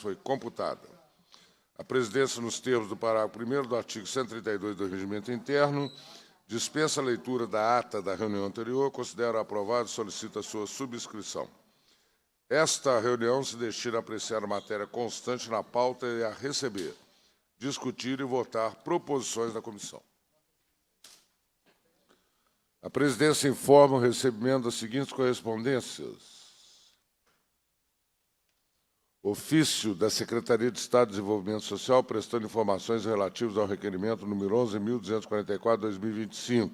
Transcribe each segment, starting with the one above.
foi computada. A presidência, nos termos do parágrafo 1º do artigo 132 do Regimento Interno, dispensa a leitura da ata da reunião anterior, considera aprovado e solicita sua subscrição. Esta reunião se destina a apreciar a matéria constante na pauta e a receber, discutir e votar proposições da comissão. A presidência informa o recebimento das seguintes correspondências. Ofício da Secretaria de Estado de Desenvolvimento Social prestando informações relativas ao requerimento número 11.244/2025.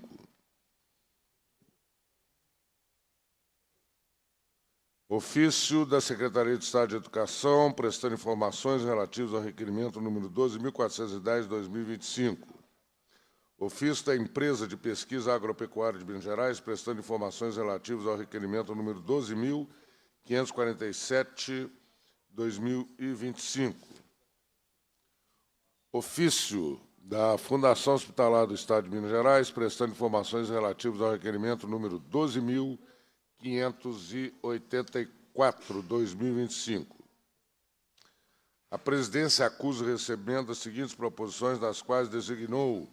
Ofício da Secretaria de Estado de Educação prestando informações relativas ao requerimento número 12.410/2025. Ofício da Empresa de Pesquisa Agropecuária de Minas Gerais prestando informações relativas ao requerimento número 12.547/2025. Ofício da Fundação Hospitalar do Estado de Minas Gerais, prestando informações relativas ao requerimento número 12.584/2025. A presidência acusa o recebimento das seguintes proposições, das quais designou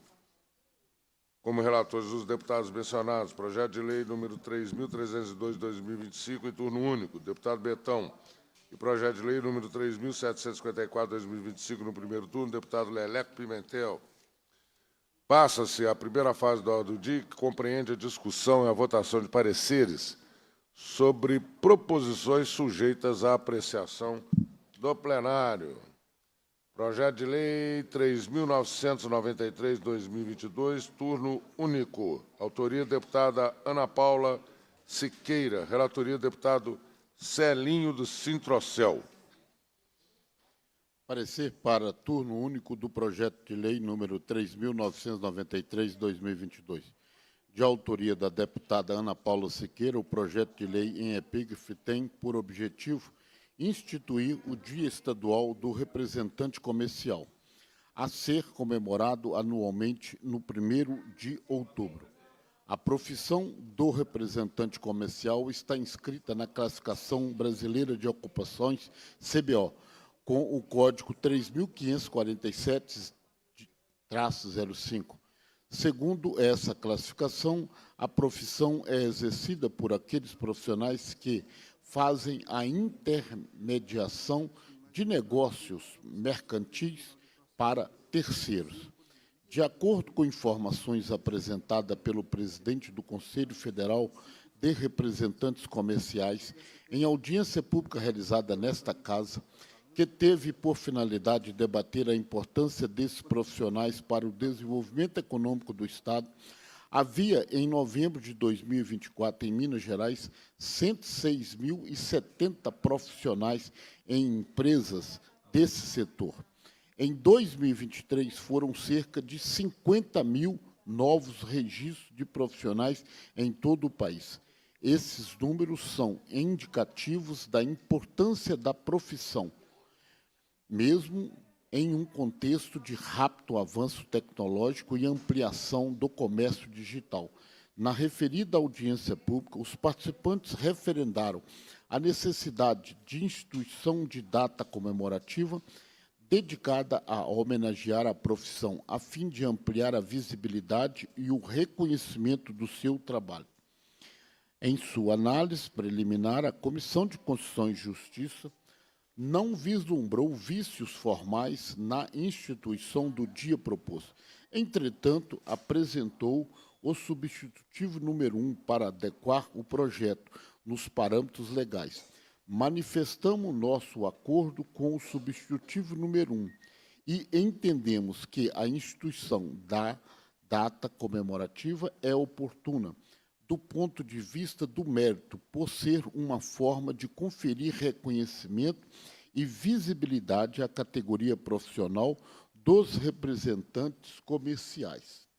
como relatores os deputados mencionados: projeto de lei número 3.302/2025, em turno único, deputado Betão, e projeto de lei número 3.754/2025, no primeiro turno, deputado Leleco Pimentel. Passa-se a primeira fase da ordem do dia, que compreende a discussão e a votação de pareceres sobre proposições sujeitas à apreciação do plenário. Projeto de lei 3.993/2022, turno único. Autoria, deputada Ana Paula Siqueira. Relatoria, deputado Celinho do Sintrocel. Parecer para turno único do projeto de lei número 3.993/2022. De autoria da deputada Ana Paula Siqueira, o projeto de lei em epígrafe tem por objetivo instituir o Dia Estadual do Representante Comercial, a ser comemorado anualmente no 1º de outubro. A profissão do representante comercial está inscrita na Classificação Brasileira de Ocupações, CBO, com o código 3.547-05. Segundo essa classificação, a profissão é exercida por aqueles profissionais que fazem a intermediação de negócios mercantis para terceiros. De acordo com informações apresentadas pelo presidente do Conselho Federal de Representantes Comerciais, em audiência pública realizada nesta Casa, que teve por finalidade debater a importância desses profissionais para o desenvolvimento econômico do Estado, havia, em novembro de 2024, em Minas Gerais, 106.070 profissionais em empresas desse setor. Em 2023, foram cerca de 50.000 novos registros de profissionais em todo o país. Esses números são indicativos da importância da profissão, mesmo em um contexto de rápido avanço tecnológico e ampliação do comércio digital. Na referida audiência pública, os participantes referendaram a necessidade de instituição de data comemorativa dedicada a homenagear a profissão, a fim de ampliar a visibilidade e o reconhecimento do seu trabalho. Em sua análise preliminar, a Comissão de Constituição e Justiça não vislumbrou vícios formais na instituição do dia proposto. Entretanto, apresentou o substitutivo número 1 para adequar o projeto nos parâmetros legais. Manifestamos nosso acordo com o substitutivo número 1 e entendemos que a instituição da data comemorativa é oportuna, do ponto de vista do mérito, por ser uma forma de conferir reconhecimento e visibilidade à categoria profissional dos representantes comerciais.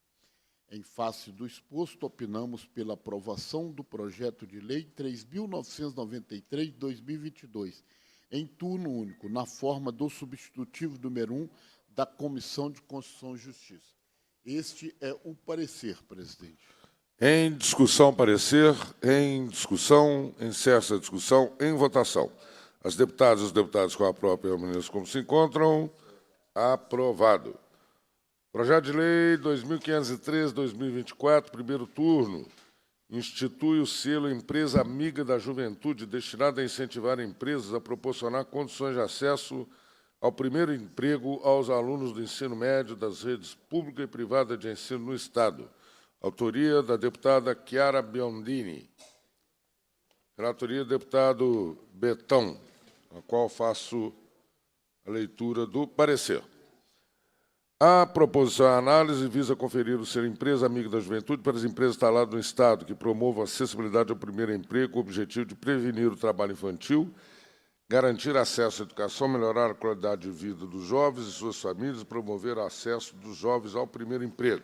Em face do exposto, opinamos pela aprovação do projeto de lei 3.993/2022, em turno único, na forma do substitutivo número 1 da Comissão de Constituição e Justiça. Este é o parecer, presidente. Em discussão, parecer. Em discussão, encerra a discussão. Em votação. As deputadas e os deputados com a própria permaneçam como se encontram. Aprovado. Projeto de Lei 2503/2024, primeiro turno. Institui o selo Empresa Amiga da Juventude, destinado a incentivar empresas a proporcionar condições de acesso ao primeiro emprego aos alunos do ensino médio das redes pública e privada de ensino no Estado. Autoria da deputada Chiara Biondini. Relatoria do deputado Betão, a qual faço a leitura do parecer. A proposição de análise visa conferir o selo Empresa Amiga da Juventude para as empresas instaladas no Estado que promovam a acessibilidade ao primeiro emprego com o objetivo de prevenir o trabalho infantil, garantir acesso à educação, melhorar a qualidade de vida dos jovens e suas famílias e promover o acesso dos jovens ao primeiro emprego.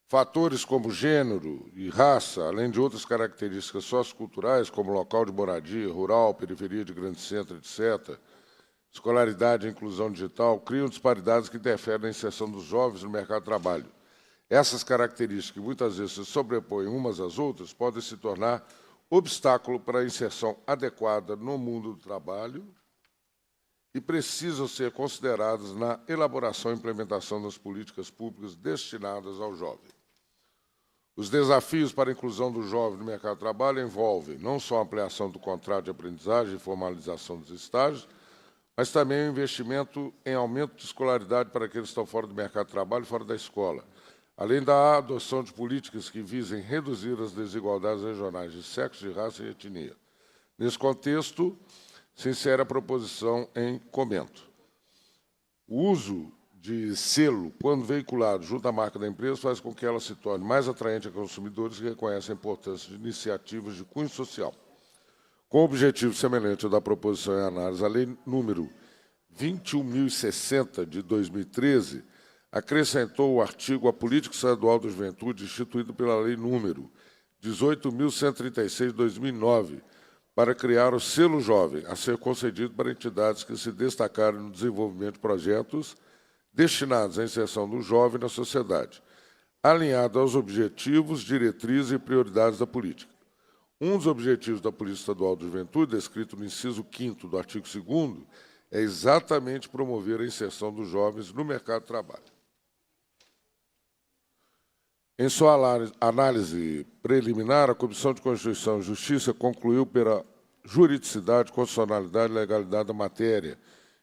Fatores como gênero e raça, além de outras características socioculturais, como local de moradia, rural, periferia de grande centro, etc., escolaridade e inclusão digital, criam disparidades que interferem na inserção dos jovens no mercado de trabalho. Essas características, que muitas vezes se sobrepõem umas às outras, podem se tornar obstáculo para a inserção adequada no mundo do trabalho e precisam ser consideradas na elaboração e implementação das políticas públicas destinadas ao jovem. Os desafios para a inclusão do jovem no mercado de trabalho envolvem não só a ampliação do contrato de aprendizagem e formalização dos estágios, mas também o investimento em aumento de escolaridade para aqueles que estão fora do mercado de trabalho e fora da escola, além da adoção de políticas que visem reduzir as desigualdades regionais de sexo, de raça e etnia. Nesse contexto, se insere a proposição em comento. O uso de selo, quando veiculado junto à marca da empresa, faz com que ela se torne mais atraente a consumidores que reconhecem a importância de iniciativas de cunho social. Com objetivo semelhante ao da proposição em análise, a Lei número 21.060, de 2013, acrescentou o artigo à Política Estadual da Juventude, instituído pela Lei número 18.136, de 2009, para criar o selo jovem, a ser concedido para entidades que se destacarem no desenvolvimento de projetos destinados à inserção do jovem na sociedade, alinhado aos objetivos, diretrizes e prioridades da política. Um dos objetivos da Política Estadual da Juventude, descrito no inciso 5º do artigo 2º, é exatamente promover a inserção dos jovens no mercado de trabalho. Em sua análise preliminar, a Comissão de Constituição e Justiça concluiu pela juridicidade, constitucionalidade e legalidade da matéria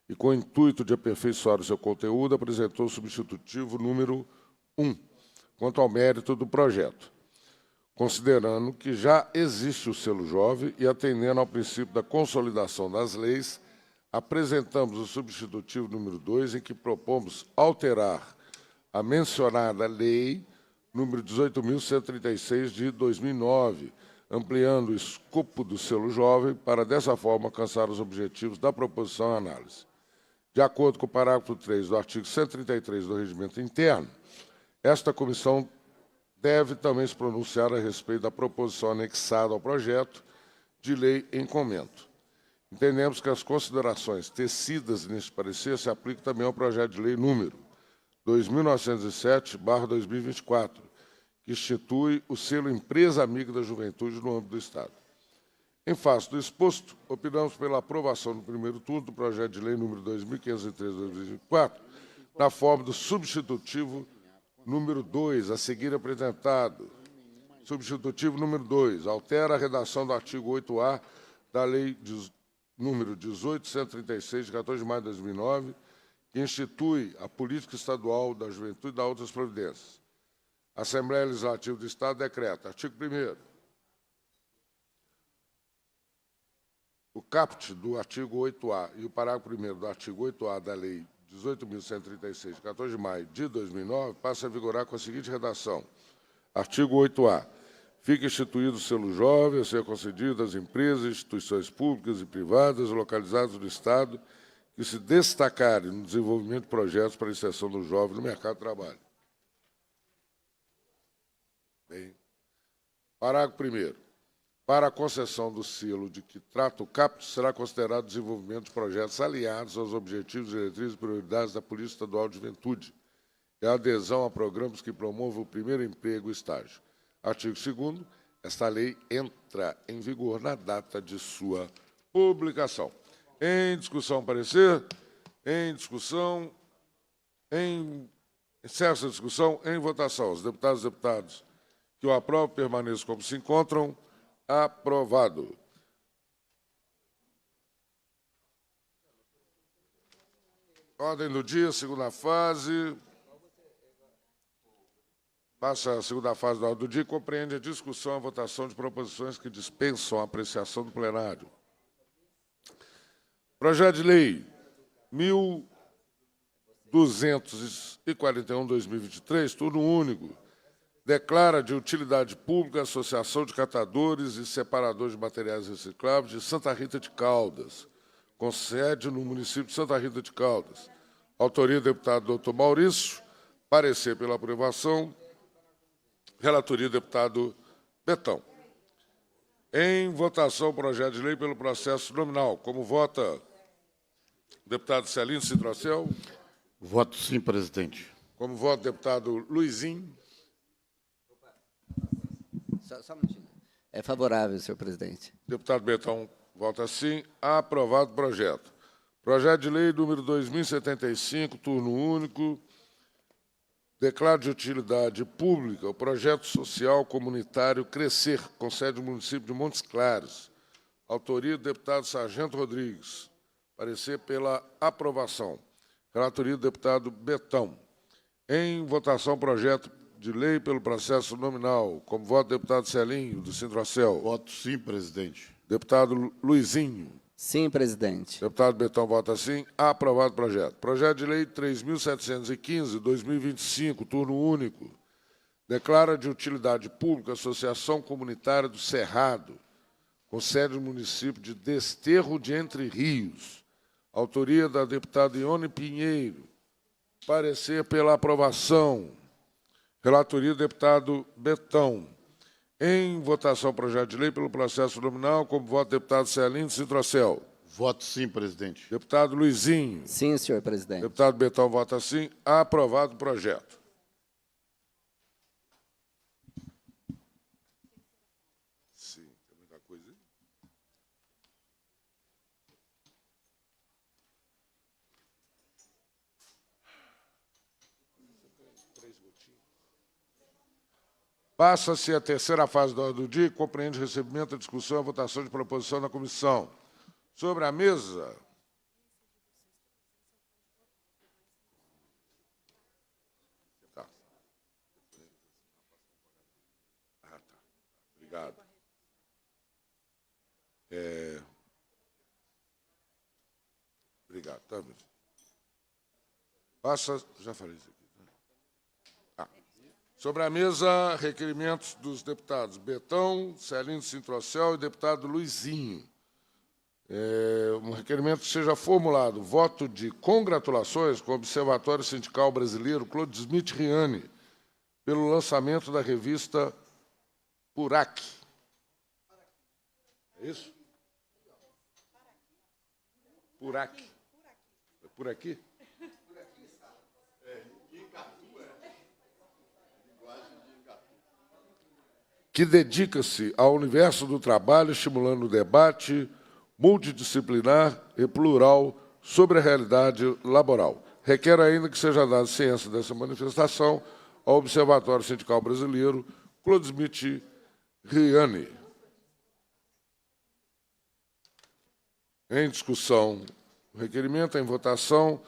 e, com o intuito de aperfeiçoar o seu conteúdo, apresentou o substitutivo número 1, quanto ao mérito do projeto. Considerando que já existe o selo jovem e atendendo ao princípio da consolidação das leis, apresentamos o substitutivo número 2, em que propomos alterar a mencionada lei número 18.136, de 2009, ampliando o escopo do selo jovem para, dessa forma, alcançar os objetivos da proposição em análise. De acordo com o parágrafo 3 do artigo 133 do Regimento Interno, esta comissão deve também se pronunciar a respeito da proposição anexada ao projeto de lei em comento. Entendemos que as considerações tecidas neste parecer se aplicam também ao projeto de lei número 2907/2024, que institui o selo Empresa Amiga da Juventude no âmbito do Estado. Em face do exposto, opinamos pela aprovação no primeiro turno do projeto de lei número 2503/2024, na forma do substitutivo número 2, a seguir apresentado. Substitutivo número 2, altera a redação do artigo 8A da Lei número 18.136, de 14 de maio de 2009, que institui a Política Estadual da Juventude e dá outras providências. A Assembleia Legislativa do Estado decreta, artigo 1º, o caput do artigo 8A e o parágrafo 1º do artigo 8A da Lei 18.136, de 14 de maio de 2009, passa a vigorar com a seguinte redação. Artigo 8A. Fica instituído o selo jovem a ser concedido às empresas e instituições públicas e privadas localizadas no Estado que se destacarem no desenvolvimento de projetos para a inserção do jovem no mercado de trabalho. Bem, parágrafo 1º. Para a concessão do selo de que trata o caput, será considerado o desenvolvimento de projetos alinhados aos objetivos, diretrizes e prioridades da Política Estadual de Juventude e a adesão a programas que promovam o primeiro emprego e estágio. Artigo 2º. Esta lei entra em vigor na data de sua publicação. Em discussão, parecer? Em discussão, encerra-se a discussão, em votação. Os deputados e deputadas que o aprovam permaneçam como se encontram. Aprovado. Ordem do dia, segunda fase. Passa a segunda fase da ordem do dia, compreende a discussão e a votação de proposições que dispensam a apreciação do plenário. Projeto de Lei 1241/2023, turno único, declara de utilidade pública a Associação de Catadores e Separadores de Materiais Recicláveis de Santa Rita de Caldas, com sede no município de Santa Rita de Caldas. Autoria do deputado doutor Maurício, parecer pela aprovação. Relatoria do deputado Betão. Em votação, o projeto de lei pelo processo nominal. Como vota o deputado Celino Citrocel? Voto sim, presidente. Como vota o deputado Luizinho? Só um minutinho. É favorável, senhor presidente. Deputado Betão vota sim. Aprovado o projeto. Projeto de lei número 2075, turno único. Declaro de utilidade pública o projeto social comunitário Crescer, com sede no município de Montes Claros. Autoria do deputado Sargento Rodrigues. Parecer pela aprovação. Relatoria do deputado Betão. Em votação, projeto de lei pelo processo nominal. Como voto, deputado Celinho, do Sintrocel. Voto sim, presidente. Deputado Luizinho. Sim, presidente. Deputado Betão vota sim. Aprovado o projeto. Projeto de lei 3.715/2025, turno único. Declara de utilidade pública a Associação Comunitária do Cerrado, com sede no município de Desterro de Entre Rios. Autoria da deputada Ione Pinheiro. Parecer pela aprovação. Relatoria do deputado Betão. Em votação, projeto de lei pelo processo nominal, como voto deputado Celino Citrocel. Voto sim, presidente. Deputado Luizinho. Sim, senhor presidente. Deputado Betão vota sim. Aprovado o projeto. Sim, tem muita coisa aí. Passa-se a terceira fase da ordem do dia, que compreende o recebimento, a discussão e a votação de proposição na comissão. Sobre a mesa. Tá. Ah, tá. Obrigado. Obrigado. Tá, passa. Já falei isso aqui. Sobre a mesa, requerimentos dos deputados Betão, Celino Citrocel e deputado Luizinho. Um requerimento que seja formulado voto de congratulações com o Observatório Sindical Brasileiro Claude Smith Riani pelo lançamento da revista Purac. É isso? Purac. É por aqui? Que dedica-se ao universo do trabalho, estimulando o debate multidisciplinar e plural sobre a realidade laboral. Requer ainda que seja dada ciência dessa manifestação ao Observatório Sindical Brasileiro, Claude Smith Riani. Em discussão, o requerimento, em votação,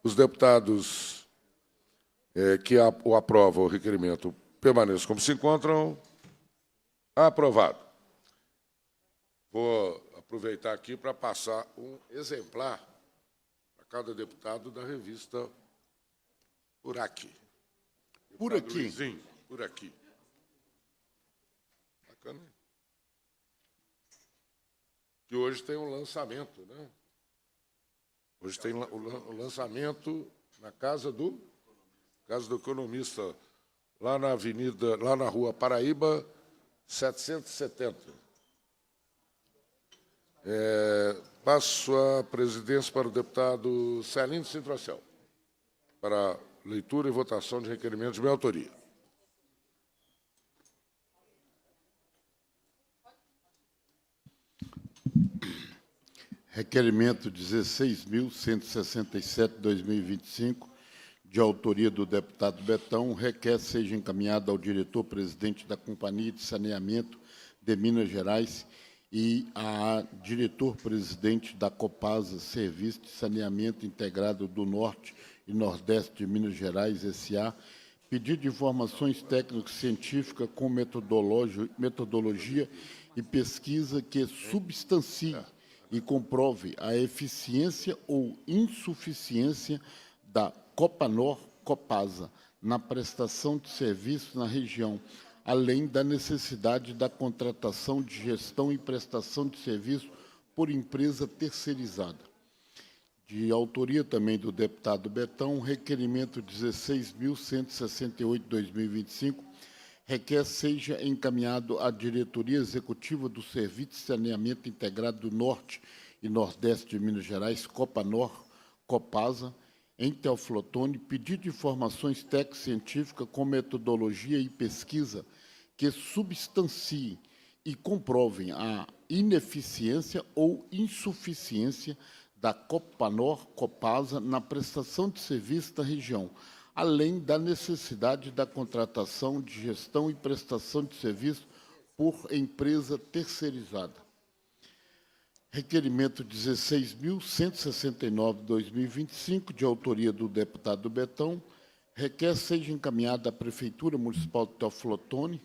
os deputados que o aprovam o requerimento permaneçam como se encontram. Aprovado. Vou aproveitar aqui para passar um exemplar para cada deputado da revista Purac. Por aqui. Luizinho, por aqui. Bacana. Que hoje tem um lançamento, né? Hoje tem o lançamento na Casa do Economista, lá na Avenida, lá na Rua Paraíba, 770. Passo a presidência para o deputado Celino Citrocel, para leitura e votação de requerimentos de minha autoria. Requerimento 16.167/2025, de autoria do deputado Betão, requer seja encaminhado ao diretor-presidente da Companhia de Saneamento de Minas Gerais e à diretor-presidente da Copasa, Serviço de Saneamento Integrado do Norte e Nordeste de Minas Gerais, S.A., pedido de informações técnicas científicas com metodologia e pesquisa que substancie e comprove a eficiência ou insuficiência da Copanor-Copasa na prestação de serviços na região, além da necessidade da contratação de gestão e prestação de serviço por empresa terceirizada. De autoria também do deputado Betão, requerimento 16.168/2025, requer seja encaminhado à diretoria executiva do Serviço de Saneamento Integrado do Norte e Nordeste de Minas Gerais, Copanor, Copasa, em Teoflotone, pedido de informações técnico-científicas com metodologia e pesquisa que substanciem e comprovem a ineficiência ou insuficiência da Copanor Copasa na prestação de serviços da região, além da necessidade da contratação de gestão e prestação de serviço por empresa terceirizada. Requerimento 16.169/2025, de autoria do deputado Betão, requer seja encaminhado à Prefeitura Municipal de Teoflotone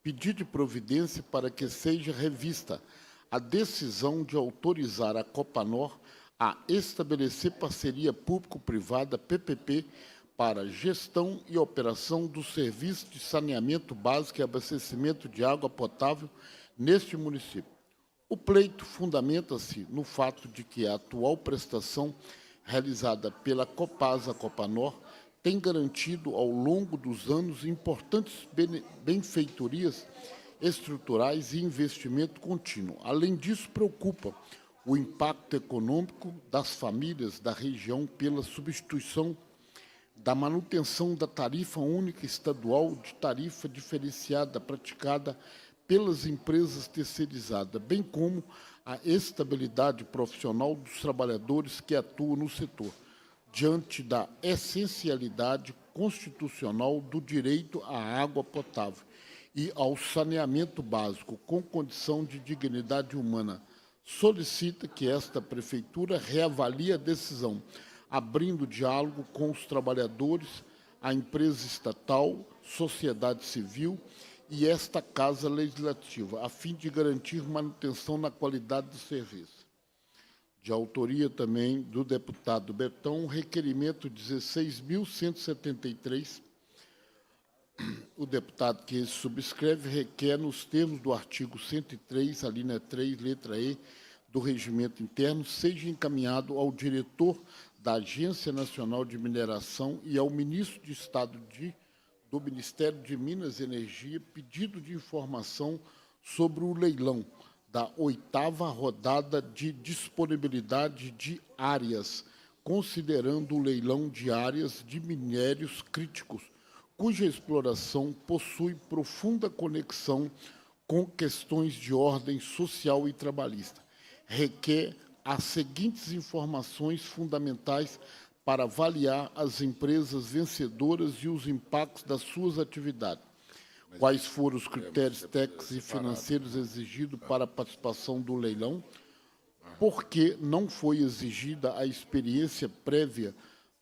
pedido de providência para que seja revista a decisão de autorizar a Copanor a estabelecer parceria público-privada, PPP, para gestão e operação do serviço de saneamento básico e abastecimento de água potável neste município. O pleito fundamenta-se no fato de que a atual prestação realizada pela Copasa Copanor tem garantido ao longo dos anos importantes benfeitorias estruturais e investimento contínuo. Além disso, preocupa o impacto econômico das famílias da região pela substituição da manutenção da tarifa única estadual de tarifa diferenciada praticada pelas empresas terceirizadas, bem como a estabilidade profissional dos trabalhadores que atuam no setor, diante da essencialidade constitucional do direito à água potável e ao saneamento básico com condição de dignidade humana. Solicita que esta Prefeitura reavalie a decisão, abrindo diálogo com os trabalhadores, a empresa estatal, sociedade civil e esta Casa Legislativa, a fim de garantir manutenção na qualidade do serviço. De autoria também do deputado Betão, requerimento 16.173, o deputado que subscreve requer, nos termos do artigo 103, a linha 3, letra E, do Regimento Interno, seja encaminhado ao diretor da Agência Nacional de Mineração e ao ministro de Estado do Ministério de Minas e Energia pedido de informação sobre o leilão da 8ª rodada de disponibilidade de áreas, considerando o leilão de áreas de minérios críticos, cuja exploração possui profunda conexão com questões de ordem social e trabalhista. Requer as seguintes informações fundamentais para avaliar as empresas vencedoras e os impactos das suas atividades. Quais foram os critérios técnicos e financeiros exigidos para a participação do leilão? Por que não foi exigida a experiência prévia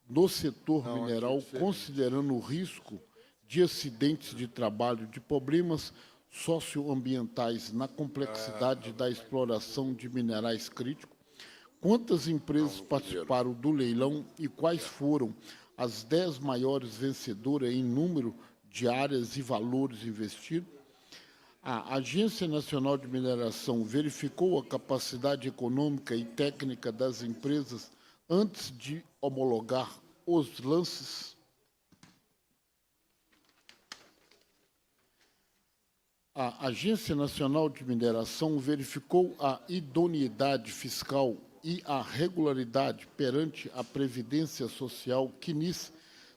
no setor mineral, considerando o risco de acidentes de trabalho, de problemas socioambientais na complexidade da exploração de minerais críticos? Quantas empresas participaram do leilão e quais foram as 10 maiores vencedoras em número de áreas e valores investidos? A Agência Nacional de Mineração verificou a capacidade econômica e técnica das empresas antes de homologar os lances? A Agência Nacional de Mineração verificou a idoneidade fiscal e a regularidade perante a Previdência Social CNIS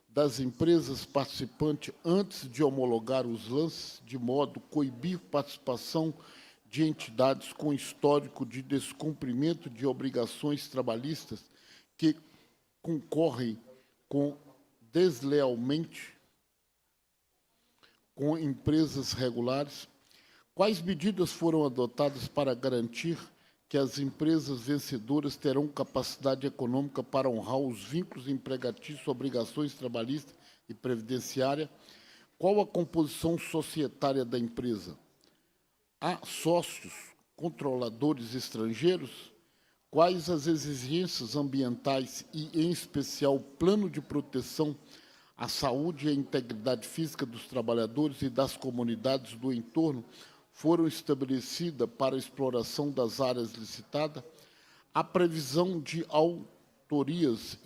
das empresas participantes antes de homologar os lances, de modo a coibir participação de entidades com histórico de descumprimento de obrigações trabalhistas que concorrem deslealmente com empresas regulares? Quais medidas foram adotadas para garantir que as empresas vencedoras terão capacidade econômica para honrar os vínculos empregatícios, obrigações trabalhistas e previdenciária? Qual a composição societária da empresa? Há sócios controladores estrangeiros? Quais as exigências ambientais e, em especial, o plano de proteção à saúde e à integridade física dos trabalhadores e das comunidades do entorno foram estabelecidas para a exploração das áreas licitadas? A previsão de auditorias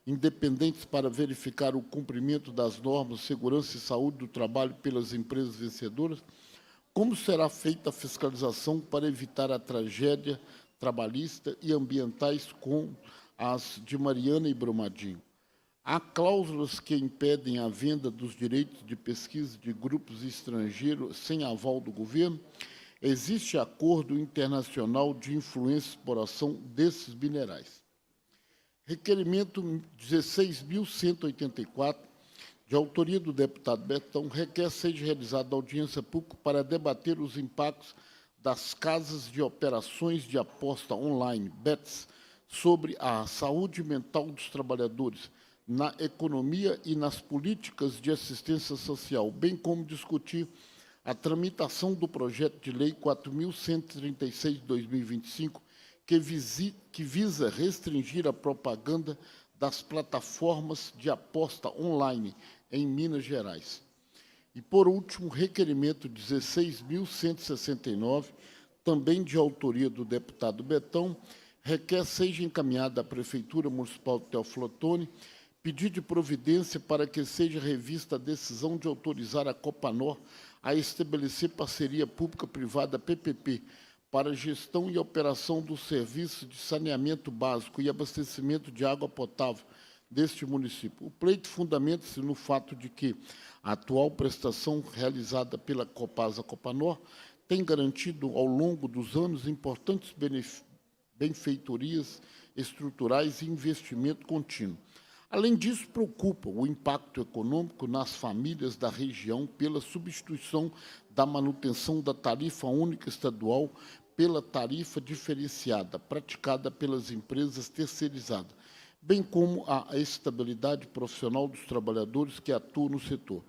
independentes para verificar o cumprimento das normas de segurança e saúde do trabalho pelas empresas vencedoras? Como será feita a fiscalização para evitar a tragédia trabalhista e ambientais com as de Mariana e Brumadinho? Há cláusulas que impedem a venda dos direitos de pesquisa de grupos estrangeiros sem aval do governo? Existe acordo internacional de influência e exploração desses minerais? Requerimento 16.184, de autoria do deputado Betão, requer seja realizada audiência pública para debater os impactos das casas de operações de aposta online, BETS, sobre a saúde mental dos trabalhadores, na economia e nas políticas de assistência social, bem como discutir a tramitação do projeto de lei 4.136 de 2025, que visa restringir a propaganda das plataformas de aposta online em Minas Gerais. E, por último, requerimento 16.169, também de autoria do deputado Betão, requer seja encaminhada à Prefeitura Municipal de Teófilo Otoni pedido de providência para que seja revista a decisão de autorizar a Copanor a estabelecer parceria pública-privada PPP para gestão e operação dos serviços de saneamento básico e abastecimento de água potável deste município. O pleito fundamenta-se no fato de que a atual prestação realizada pela Copasa Copanor tem garantido, ao longo dos anos, importantes benfeitorias estruturais e investimento contínuo. Além disso, preocupa o impacto econômico nas famílias da região pela substituição da manutenção da tarifa única estadual pela tarifa diferenciada, praticada pelas empresas terceirizadas, bem como a estabilidade profissional dos trabalhadores que atuam no setor,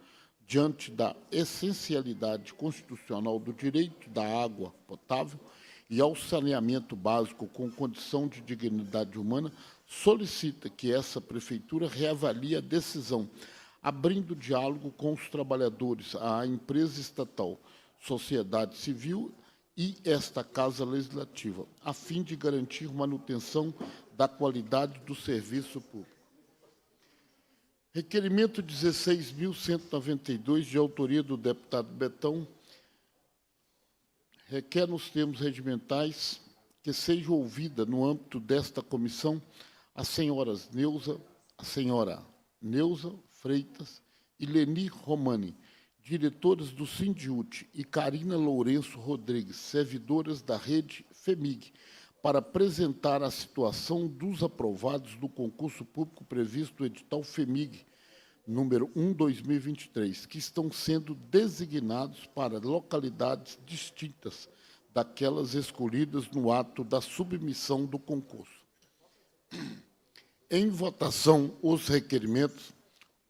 diante da essencialidade constitucional do direito da água potável e ao saneamento básico com condição de dignidade humana, solicita que essa Prefeitura reavalie a decisão, abrindo diálogo com os trabalhadores, a empresa estatal, sociedade civil e esta Casa Legislativa, a fim de garantir manutenção da qualidade do serviço público. Requerimento 16.192, de autoria do deputado Betão, requer, nos termos regimentais, que seja ouvida, no âmbito desta comissão, a senhora Neuza Freitas e Leni Romani, diretoras do Sindiúti, e Carina Lourenço Rodrigues, servidoras da rede FEMIG, para apresentar a situação dos aprovados do concurso público previsto no edital FEMIG, número 1/2023, que estão sendo designados para localidades distintas daquelas escolhidas no ato da submissão do concurso. Em votação, os requerimentos,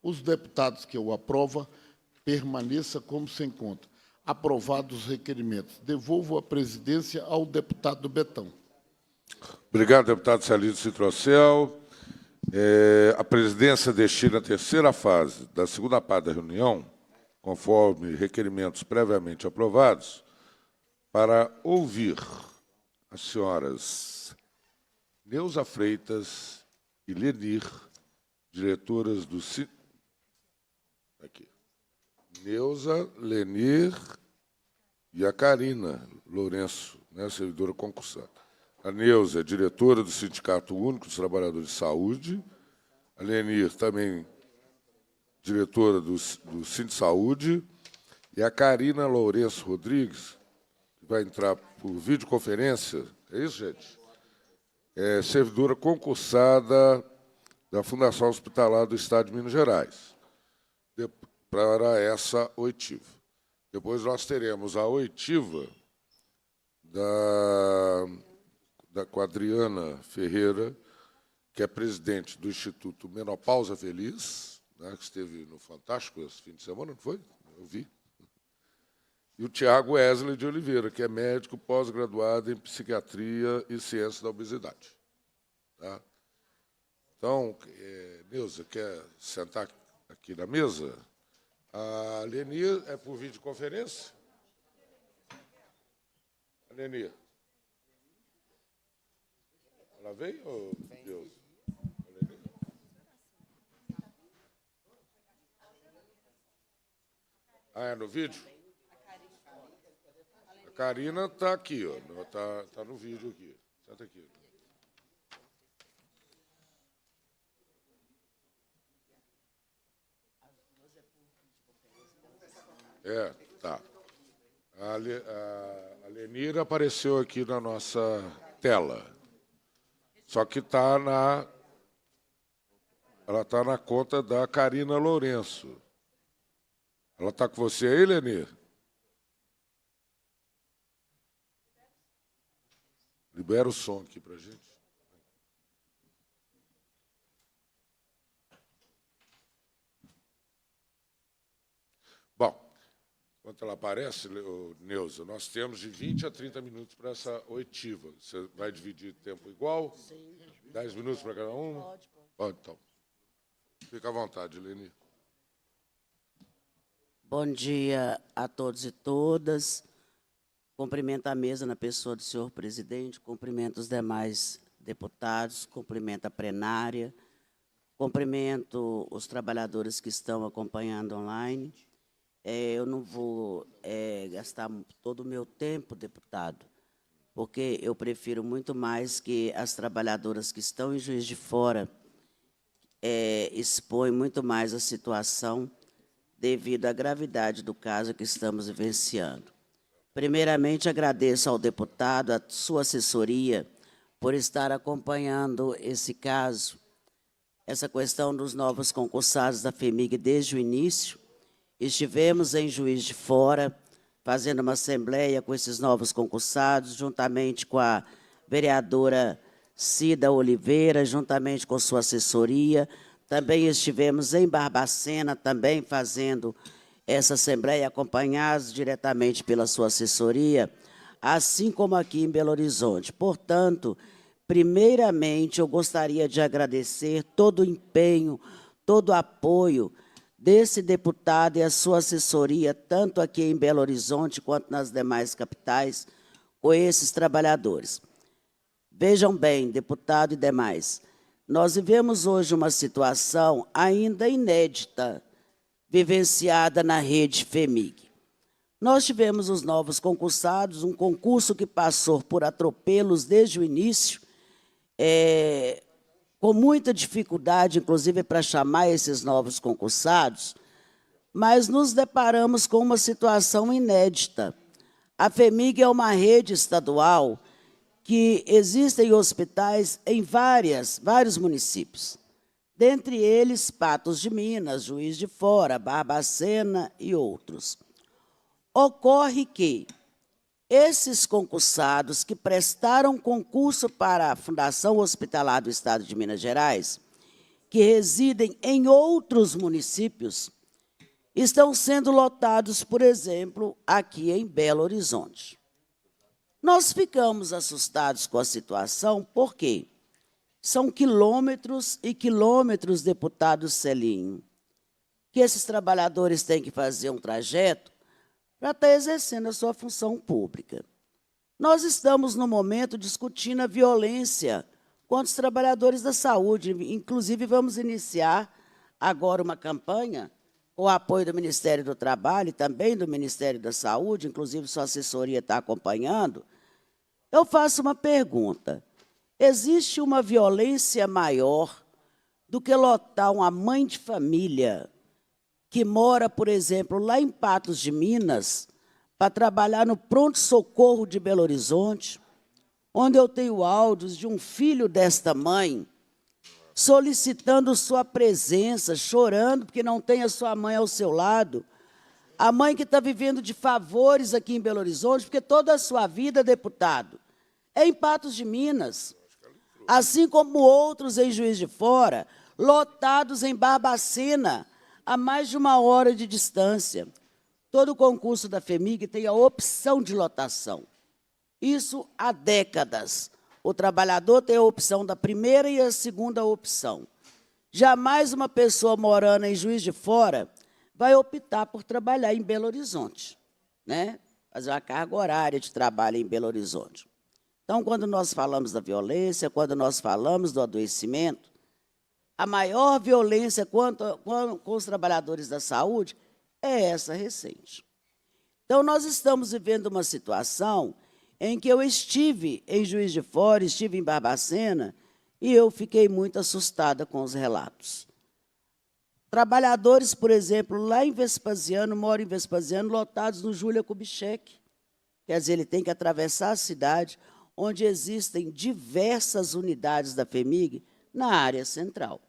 os deputados que o aprovam, permaneça como se encontra. Aprovados os requerimentos. Devolvo a presidência ao deputado Betão. Obrigado, deputado Celino Citrocel. A presidência destina a terceira fase da segunda parte da reunião, conforme requerimentos previamente aprovados, para ouvir as senhoras Neuza Freitas e Lenir, diretoras do aqui. Neuza, Lenir e a Carina Lourenço, né, servidora concursada. A Neuza é diretora do Sindicato Único dos Trabalhadores de Saúde. A Lenir também diretora do Sindicato Saúde. E a Karina Lourenço Rodrigues, que vai entrar por videoconferência, é isso, gente? É servidora concursada da Fundação Hospitalar do Estado de Minas Gerais, para essa oitiva. Depois nós teremos a oitiva da Quadriana Ferreira, que é presidente do Instituto Menopausa Feliz, né, que esteve no Fantástico esse fim de semana, não foi? Eu vi. E o Tiago Wesley de Oliveira, que é médico pós-graduado em Psiquiatria e Ciência da Obesidade. Tá? Então, Neuza, quer sentar aqui na mesa? A Leni é por videoconferência? A Leni. Ela veio, ou Deus? Ah, é no vídeo? A Karina está aqui, ó. Tá no vídeo aqui. Senta aqui. Tá. A Lenira apareceu aqui na nossa tela. Só que ela está na conta da Karina Lourenço. Ela está com você aí, Lenir? Libera o som aqui para a gente. Bom, enquanto ela aparece, Neuza, nós temos de 20 a 30 minutos para essa oitiva. Você vai dividir tempo igual? Sim. 10 minutos para cada um? Pode, então. Fica à vontade, Leni. Bom dia a todos e todas. Cumprimento a mesa na pessoa do senhor presidente, cumprimento os demais deputados, cumprimento a plenária, cumprimento os trabalhadores que estão acompanhando online. Eu não vou gastar todo o meu tempo, deputado, porque eu prefiro muito mais que as trabalhadoras que estão em Juiz de Fora expõem muito mais a situação devido à gravidade do caso que estamos vivenciando. Primeiramente, agradeço ao deputado, à sua assessoria, por estar acompanhando esse caso, essa questão dos novos concursados da FEMIG desde o início. Estivemos em Juiz de Fora, fazendo uma assembleia com esses novos concursados, juntamente com a vereadora Cida Oliveira, juntamente com sua assessoria. Também estivemos em Barbacena, também fazendo essa assembleia, acompanhados diretamente pela sua assessoria, assim como aqui em Belo Horizonte. Portanto, primeiramente, eu gostaria de agradecer todo o empenho, todo o apoio desse deputado e a sua assessoria, tanto aqui em Belo Horizonte quanto nas demais capitais, com esses trabalhadores. Vejam bem, deputado e demais, nós vivemos hoje uma situação ainda inédita, vivenciada na rede FEMIG. Nós tivemos os novos concursados, um concurso que passou por atropelos desde o início, com muita dificuldade, inclusive, para chamar esses novos concursados, mas nos deparamos com uma situação inédita. A FEMIG é uma rede estadual que existem hospitais em vários municípios, dentre eles Patos de Minas, Juiz de Fora, Barbacena e outros. Ocorre que esses concursados que prestaram concurso para a Fundação Hospitalar do Estado de Minas Gerais, que residem em outros municípios, estão sendo lotados, por exemplo, aqui em Belo Horizonte. Nós ficamos assustados com a situação, porque são quilômetros e quilômetros, deputado Celinho, que esses trabalhadores têm que fazer um trajeto para estar exercendo a sua função pública. Nós estamos, no momento, discutindo a violência contra os trabalhadores da saúde. Inclusive, vamos iniciar agora uma campanha com o apoio do Ministério do Trabalho e também do Ministério da Saúde, inclusive sua assessoria está acompanhando. Eu faço uma pergunta. Existe uma violência maior do que lotar uma mãe de família que mora, por exemplo, lá em Patos de Minas, para trabalhar no pronto-socorro de Belo Horizonte, onde eu tenho áudios de um filho desta mãe solicitando sua presença, chorando porque não tem a sua mãe ao seu lado. A mãe que está vivendo de favores aqui em Belo Horizonte, porque toda a sua vida, deputado, é em Patos de Minas. Assim como outros em Juiz de Fora, lotados em Barbacena, a mais de 1 hora de distância. Todo concurso da FEMIG tem a opção de lotação. Isso há décadas. O trabalhador tem a opção da primeira e a segunda opção. Jamais uma pessoa morando em Juiz de Fora vai optar por trabalhar em Belo Horizonte, né? Fazer uma carga horária de trabalho em Belo Horizonte. Então, quando nós falamos da violência, quando nós falamos do adoecimento, a maior violência com os trabalhadores da saúde é essa recente. Então, nós estamos vivendo uma situação em que eu estive em Juiz de Fora, estive em Barbacena, e eu fiquei muito assustada com os relatos. Trabalhadores, por exemplo, lá em Vespasiano, moram em Vespasiano, lotados no Júlia Kubitschek. Quer dizer, ele tem que atravessar a cidade, onde existem diversas unidades da FEMIG na área central.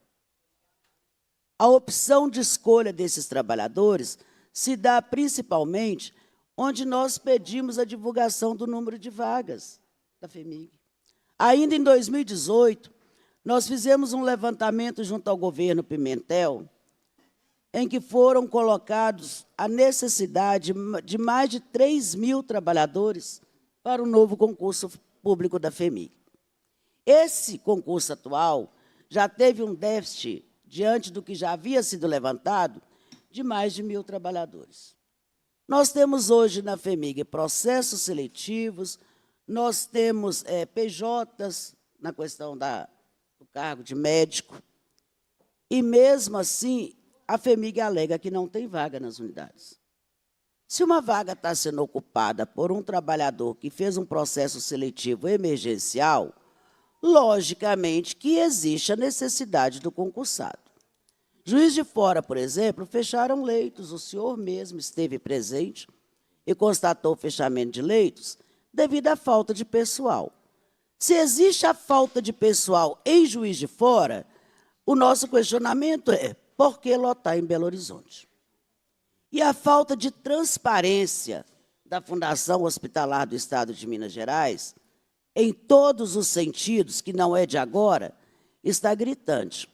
A opção de escolha desses trabalhadores se dá principalmente onde nós pedimos a divulgação do número de vagas da FEMIG. Ainda em 2018, nós fizemos um levantamento junto ao governo Pimentel, em que foram colocados a necessidade de mais de 3.000 trabalhadores para o novo concurso público da FEMIG. Esse concurso atual já teve um déficit, diante do que já havia sido levantado, de mais de 1.000 trabalhadores. Nós temos hoje na FEMIG processos seletivos, nós temos PJs na questão do cargo de médico, e mesmo assim a FEMIG alega que não tem vaga nas unidades. Se uma vaga está sendo ocupada por um trabalhador que fez um processo seletivo emergencial, logicamente que existe a necessidade do concursado. Juiz de Fora, por exemplo, fecharam leitos, o senhor mesmo esteve presente e constatou o fechamento de leitos devido à falta de pessoal. Se existe a falta de pessoal em Juiz de Fora, o nosso questionamento é: por que lotar em Belo Horizonte? E a falta de transparência da Fundação Hospitalar do Estado de Minas Gerais, em todos os sentidos, que não é de agora, está gritante.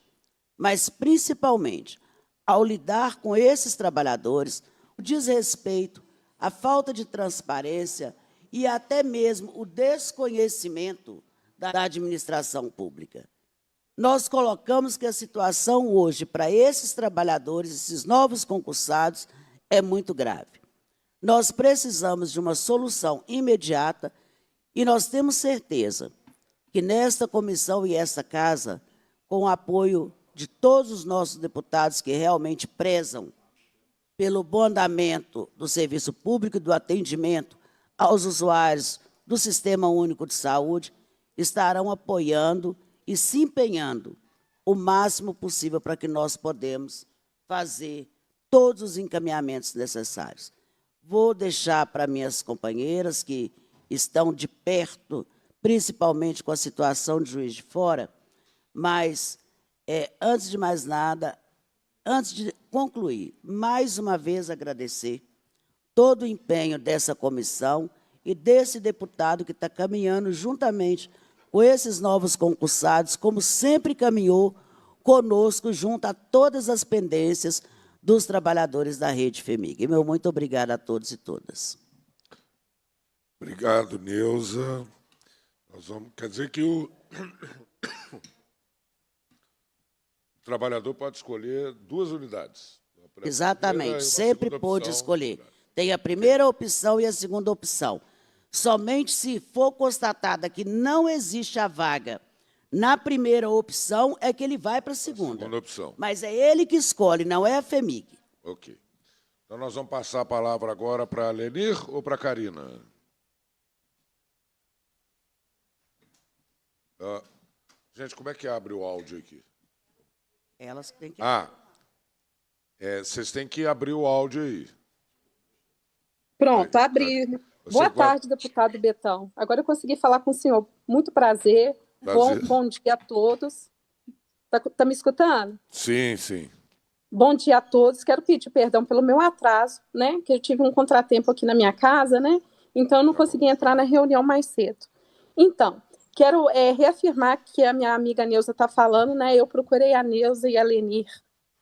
Mas, principalmente, ao lidar com esses trabalhadores, o desrespeito, a falta de transparência e até mesmo o desconhecimento da administração pública. Nós colocamos que a situação hoje, para esses trabalhadores, esses novos concursados, é muito grave. Nós precisamos de uma solução imediata e nós temos certeza que nesta comissão e esta casa, com o apoio de todos os nossos deputados que realmente prezam pelo bom andamento do serviço público e do atendimento aos usuários do Sistema Único de Saúde, estarão apoiando e se empenhando o máximo possível para que nós podemos fazer todos os encaminhamentos necessários. Vou deixar para minhas companheiras que estão de perto, principalmente com a situação de Juiz de Fora, mas, antes de mais nada, antes de concluir, mais uma vez agradecer todo o empenho dessa comissão e desse deputado que está caminhando juntamente com esses novos concursados, como sempre caminhou conosco, junto a todas as pendências dos trabalhadores da rede FEMIG. Meu muito obrigado a todos e todas. Obrigado, Neuza. Quer dizer que o trabalhador pode escolher 2 unidades. Exatamente, sempre pôde escolher. Tem a primeira opção e a segunda opção. Somente se for constatada que não existe a vaga na primeira opção, é que ele vai para a segunda. Segunda opção. Mas é ele que escolhe, não é a FEMIG. Ok. Então, nós vamos passar a palavra agora para a Lenir ou para a Karina? Gente, como é que abre o áudio aqui? Elas que têm que... Vocês têm que abrir o áudio aí. Pronto, abri. Boa tarde, deputado Betão. Agora eu consegui falar com o senhor. Muito prazer. Bom dia a todos. Tá me escutando? Sim, sim. Bom dia a todos. Quero pedir perdão pelo meu atraso, né? Que eu tive um contratempo aqui na minha casa, né? Então eu não consegui entrar na reunião mais cedo. Então, quero reafirmar que a minha amiga Neuza está falando, né? Eu procurei a Neuza e a Lenir.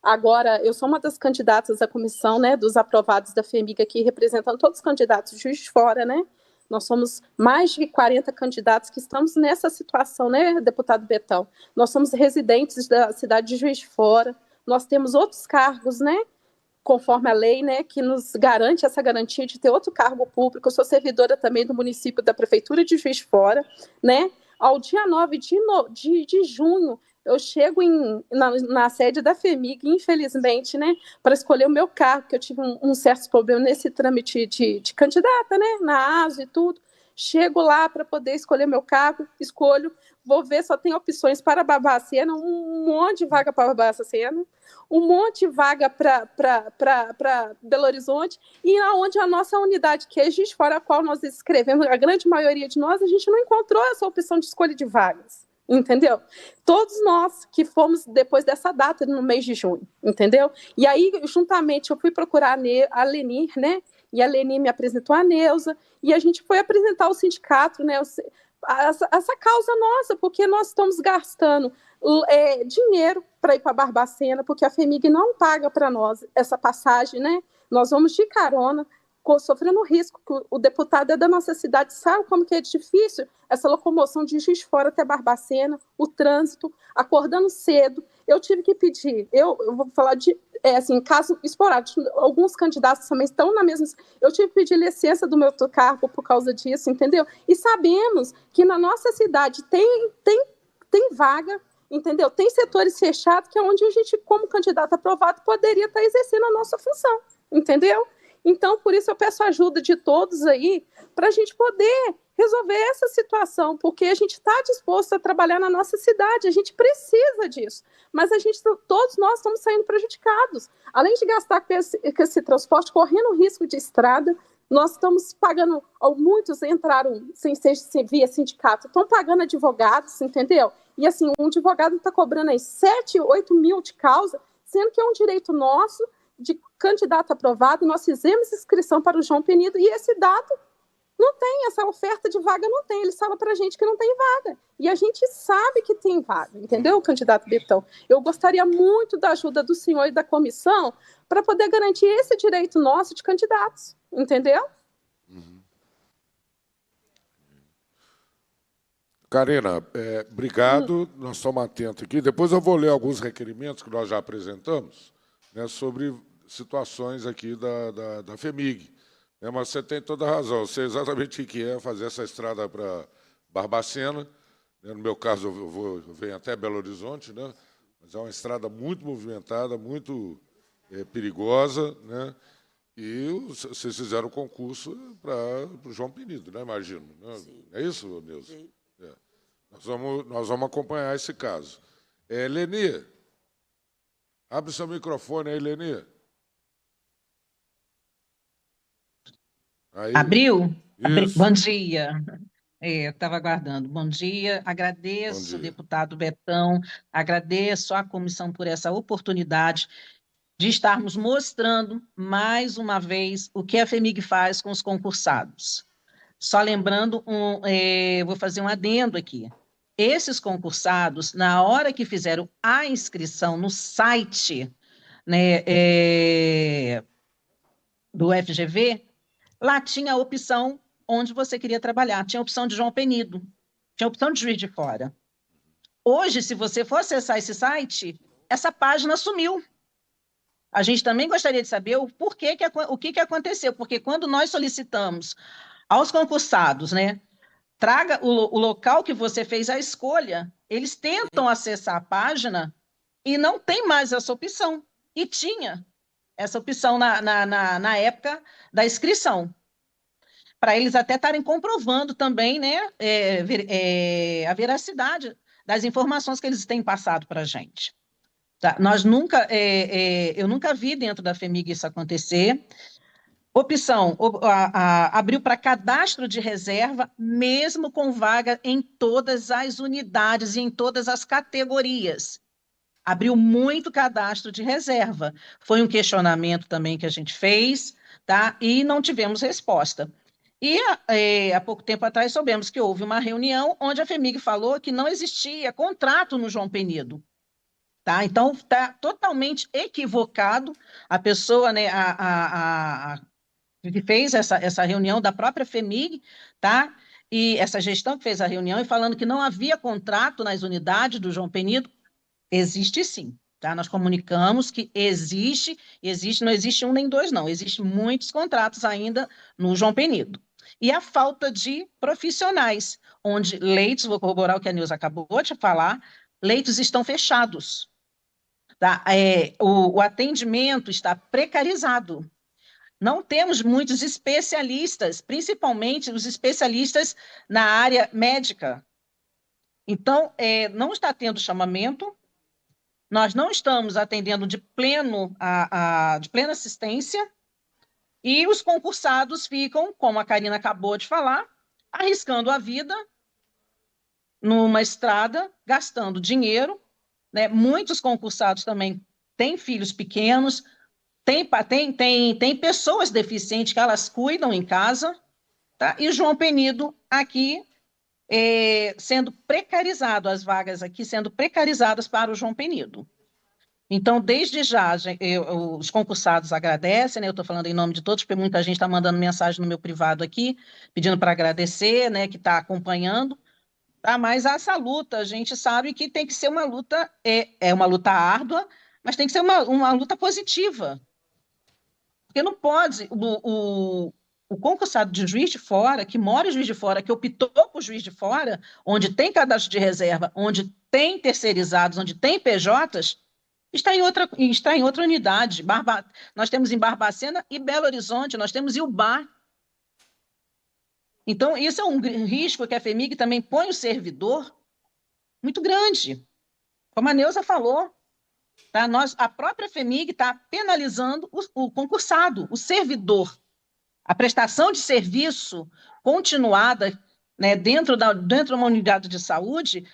Agora, eu sou uma das candidatas à comissão, né, dos aprovados da FEMIG aqui, representando todos os candidatos de Juiz de Fora, né? Nós somos mais de 40 candidatos que estamos nessa situação, né, deputado Betão? Nós somos residentes da cidade de Juiz de Fora, nós temos outros cargos, né, conforme a lei, né, que nos garante essa garantia de ter outro cargo público. Eu sou servidora também do município da Prefeitura de Juiz de Fora, né? Ao dia 9 de junho, eu chego na sede da FEMIG, infelizmente, né, para escolher o meu cargo, que eu tive um certo problema nesse trâmite de candidata, né, na ASO e tudo. Chego lá para poder escolher meu cargo, escolho, vou ver, só tem opções para Barbacena, um monte de vaga para Barbacena, um monte de vaga para Belo Horizonte, e aonde a nossa unidade, que é Juiz de Fora, a qual nós escrevemos, a grande maioria de nós, a gente não encontrou essa opção de escolha de vagas. Entendeu? Todos nós que fomos depois dessa data, no mês de junho, entendeu? E aí, juntamente, eu fui procurar a Lenir, né? E a Lenir me apresentou a Neuza, e a gente foi apresentar ao sindicato, né? Essa causa nossa, porque nós estamos gastando dinheiro para ir para Barbacena, porque a FEMIG não paga para nós essa passagem, né? Nós vamos de carona, sofrendo risco, que o deputado é da nossa cidade, sabe como que é difícil essa locomoção de Juiz de Fora até Barbacena, o trânsito, acordando cedo. Eu tive que pedir, eu vou falar de, caso esporádico, alguns candidatos também estão na mesma, eu tive que pedir licença do meu cargo por causa disso, entendeu? E sabemos que na nossa cidade tem vaga, entendeu? Tem setores fechados que é onde a gente, como candidato aprovado, poderia estar exercendo a nossa função, entendeu? Então, por isso eu peço ajuda de todos aí para a gente poder resolver essa situação, porque a gente está disposto a trabalhar na nossa cidade, a gente precisa disso, mas todos nós estamos saindo prejudicados. Além de gastar com esse transporte, correndo risco de estrada, nós estamos pagando, muitos entraram sem via sindicato, estão pagando advogados, entendeu? E assim, um advogado está cobrando aí 7, 8 mil de causa, sendo que é um direito nosso, de candidato aprovado, nós fizemos inscrição para o João Penido e esse dado não tem, essa oferta de vaga não tem, eles falam para a gente que não tem vaga, e a gente sabe que tem vaga, entendeu, candidato Betão? Eu gostaria muito da ajuda do senhor e da comissão para poder garantir esse direito nosso de candidatos, entendeu? Karina, obrigado, nós estamos atentos aqui. Depois eu vou ler alguns requerimentos que nós já apresentamos, né, sobre situações aqui da FEMIG. Mas você tem toda a razão, eu sei exatamente o que é fazer essa estrada para Barbacena. No meu caso, eu venho até Belo Horizonte, né, mas é uma estrada muito movimentada, muito perigosa, né, e vocês fizeram o concurso para o João Penido, né, imagino. Né? É isso, Neuza? Sim. Nós vamos acompanhar esse caso. Leni, abre seu microfone aí, Leni. Aí. Abriu? Bom dia. Eu estava aguardando. Bom dia. Agradeço, deputado Betão, agradeço à comissão por essa oportunidade de estarmos mostrando, mais uma vez, o que a FEMIG faz com os concursados. Só lembrando, vou fazer um adendo aqui. Esses concursados, na hora que fizeram a inscrição no site, né, do FGV, lá tinha a opção onde você queria trabalhar. Tinha a opção de João Penido, tinha a opção de Juiz de Fora. Hoje, se você for acessar esse site, essa página sumiu. A gente também gostaria de saber o que aconteceu, porque quando nós solicitamos aos concursados, né, traga o local que você fez a escolha, eles tentam acessar a página e não tem mais essa opção. E tinha essa opção na época da inscrição, para eles até estarem comprovando também, né, a veracidade das informações que eles têm passado para a gente. Tá? Eu nunca vi dentro da FEMIG isso acontecer. Opção, abriu para cadastro de reserva, mesmo com vaga em todas as unidades e em todas as categorias. Abriu muito cadastro de reserva. Foi um questionamento também que a gente fez, tá? E não tivemos resposta. E há pouco tempo atrás soubemos que houve uma reunião onde a FEMIG falou que não existia contrato no João Penido. Tá? Então, está totalmente equivocado a pessoa, né, que fez essa reunião da própria FEMIG, tá? E essa gestão que fez a reunião e falando que não havia contrato nas unidades do João Penido. Existe sim, tá? Nós comunicamos que existe, não existe um nem dois, não. Existem muitos contratos ainda no João Penido. E a falta de profissionais, onde leitos, vou corroborar o que a Nilza acabou de falar, leitos estão fechados. Tá? O atendimento está precarizado. Não temos muitos especialistas, principalmente os especialistas na área médica. Então, não está tendo chamamento, nós não estamos atendendo de plena assistência, e os concursados ficam, como a Karina acabou de falar, arriscando a vida numa estrada, gastando dinheiro, né? Muitos concursados também têm filhos pequenos, tem pessoas deficientes que elas cuidam em casa, tá? E João Penido aqui sendo precarizado, as vagas aqui sendo precarizadas para o João Penido. Então, desde já, os concursados agradecem, né? Eu estou falando em nome de todos, porque muita gente está mandando mensagem no meu privado aqui, pedindo para agradecer, né, que está acompanhando. Tá? Mas essa luta, a gente sabe que tem que ser uma luta, uma luta árdua, mas tem que ser uma luta positiva. Porque não pode, o concursado de Juiz de Fora, que mora em Juiz de Fora, que optou por Juiz de Fora, onde tem cadastro de reserva, onde tem terceirizados, onde tem PJs, está em outra unidade. Nós temos em Barbacena e Belo Horizonte, nós temos Ilbar. Então, isso é um risco que a FEMIG também põe o servidor muito grande. Como a Neuza falou, tá? A própria FEMIG está penalizando o concursado, o servidor. A prestação de serviço continuada, né, dentro de uma unidade de saúde,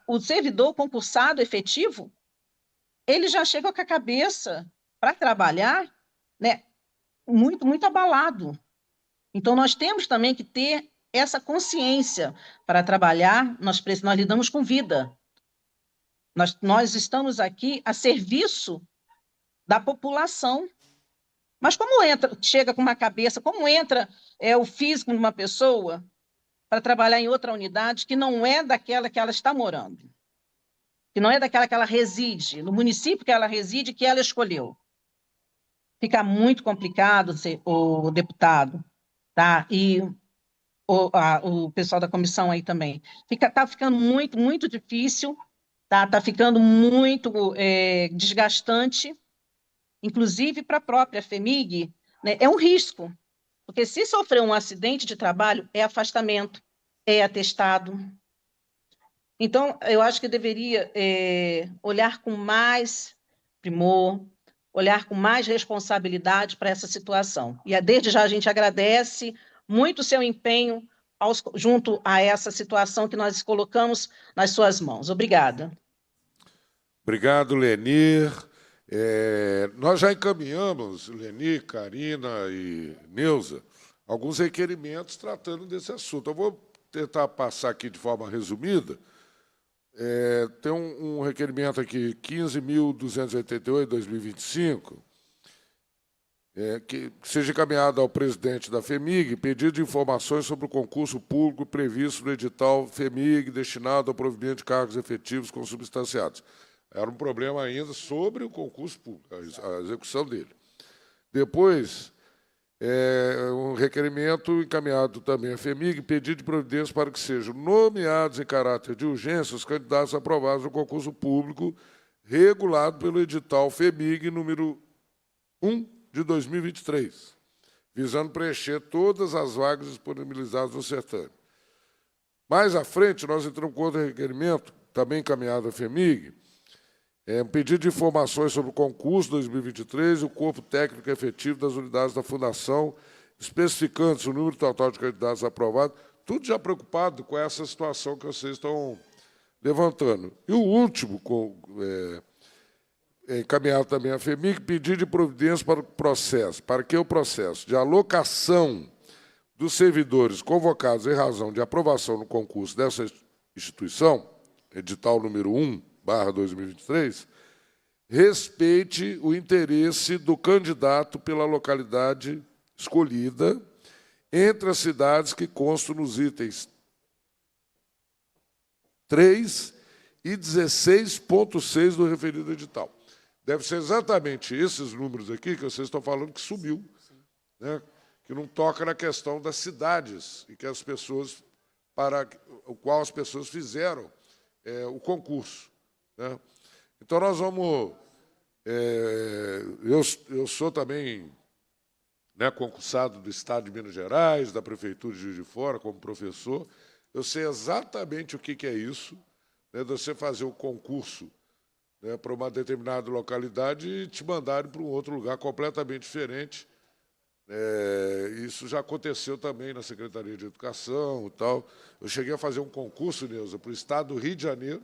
o servidor concursado efetivo, ele já chega com a cabeça para trabalhar, né, muito, muito abalado. Então, nós temos também que ter essa consciência para trabalhar, nós lidamos com vida. Nós estamos aqui a serviço da população. Mas como chega com uma cabeça, como entra o físico de uma pessoa para trabalhar em outra unidade que não é daquela que ela está morando, que não é daquela que ela reside, no município que ela reside, que ela escolheu? Fica muito complicado, o deputado, tá? E o pessoal da comissão aí também. Está ficando muito, muito difícil, tá? Está ficando muito desgastante, inclusive para a própria FEMIG, né? É um risco, porque se sofrer um acidente de trabalho, é afastamento, é atestado. Então, eu acho que deveria olhar com mais primor, olhar com mais responsabilidade para essa situação. E desde já a gente agradece muito o seu empenho junto a essa situação que nós colocamos nas suas mãos. Obrigada. Obrigado, Lenir. Nós já encaminhamos, Leni, Karina e Neuza, alguns requerimentos tratando desse assunto. Eu vou tentar passar aqui de forma resumida. Tem um requerimento aqui, 15.288/2025, que seja encaminhado ao presidente da FEMIG, pedido de informações sobre o concurso público previsto no edital FEMIG destinado ao provimento de cargos efetivos consubstanciados. Era um problema ainda sobre o concurso público, a execução dele. Depois, um requerimento encaminhado também à FEMIG, pedido de providência para que sejam nomeados em caráter de urgência os candidatos aprovados no concurso público regulado pelo edital FEMIG número 1 de 2023, visando preencher todas as vagas disponibilizadas no certame. Mais à frente, nós entramos com outro requerimento, também encaminhado à FEMIG, Um pedido de informações sobre o concurso 2023 e o corpo técnico efetivo das unidades da Fundação, especificando o número total de candidatos aprovados, tudo já preocupado com essa situação que vocês estão levantando. E o último, encaminhado também à FEMIG, pedido de providência para que o processo de alocação dos servidores convocados em razão de aprovação no concurso dessa instituição, edital número 1/2023, respeite o interesse do candidato pela localidade escolhida entre as cidades que constam nos itens 3 e 16.6 do referido edital. Deve ser exatamente esses números aqui que vocês estão falando que subiu, né? Que não toca na questão das cidades e que as pessoas, para o qual as pessoas fizeram o concurso, né? Então, nós vamos... eu sou também, né, concursado do Estado de Minas Gerais, da Prefeitura de Juiz de Fora, como professor. Eu sei exatamente o que é isso, né, de você fazer um concurso, né, para uma determinada localidade e te mandarem para um outro lugar completamente diferente. Isso já aconteceu também na Secretaria de Educação e tal. Eu cheguei a fazer um concurso, Neuza, para o Estado do Rio de Janeiro,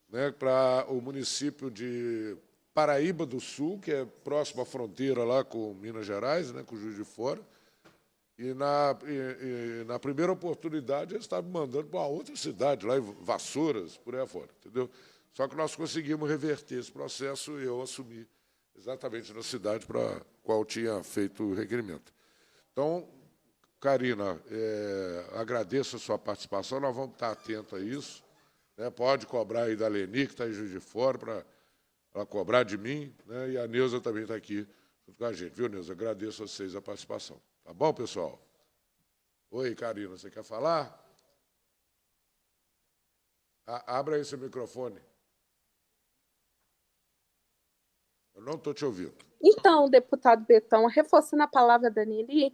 né, para o município de Paraíba do Sul, que é próximo à fronteira lá com Minas Gerais, né, com Juiz de Fora. E na primeira oportunidade eles estavam me mandando para uma outra cidade, lá em Vassouras, por aí afora, entendeu? Só que nós conseguimos reverter esse processo e eu assumi exatamente na cidade para a qual tinha feito o requerimento. Então, Karina, agradeço a sua participação, nós vamos estar atentos a isso, né? Pode cobrar aí da Leni, que está em Juiz de Fora, para ela cobrar de mim, né? E a Neuza também está aqui junto com a gente. Viu, Neuza? Agradeço a vocês a participação. Tá bom, pessoal? Oi, Karina, você quer falar? Abra aí seu microfone. Eu não estou te ouvindo. Então, deputado Betão, reforçando a palavra da Nelly,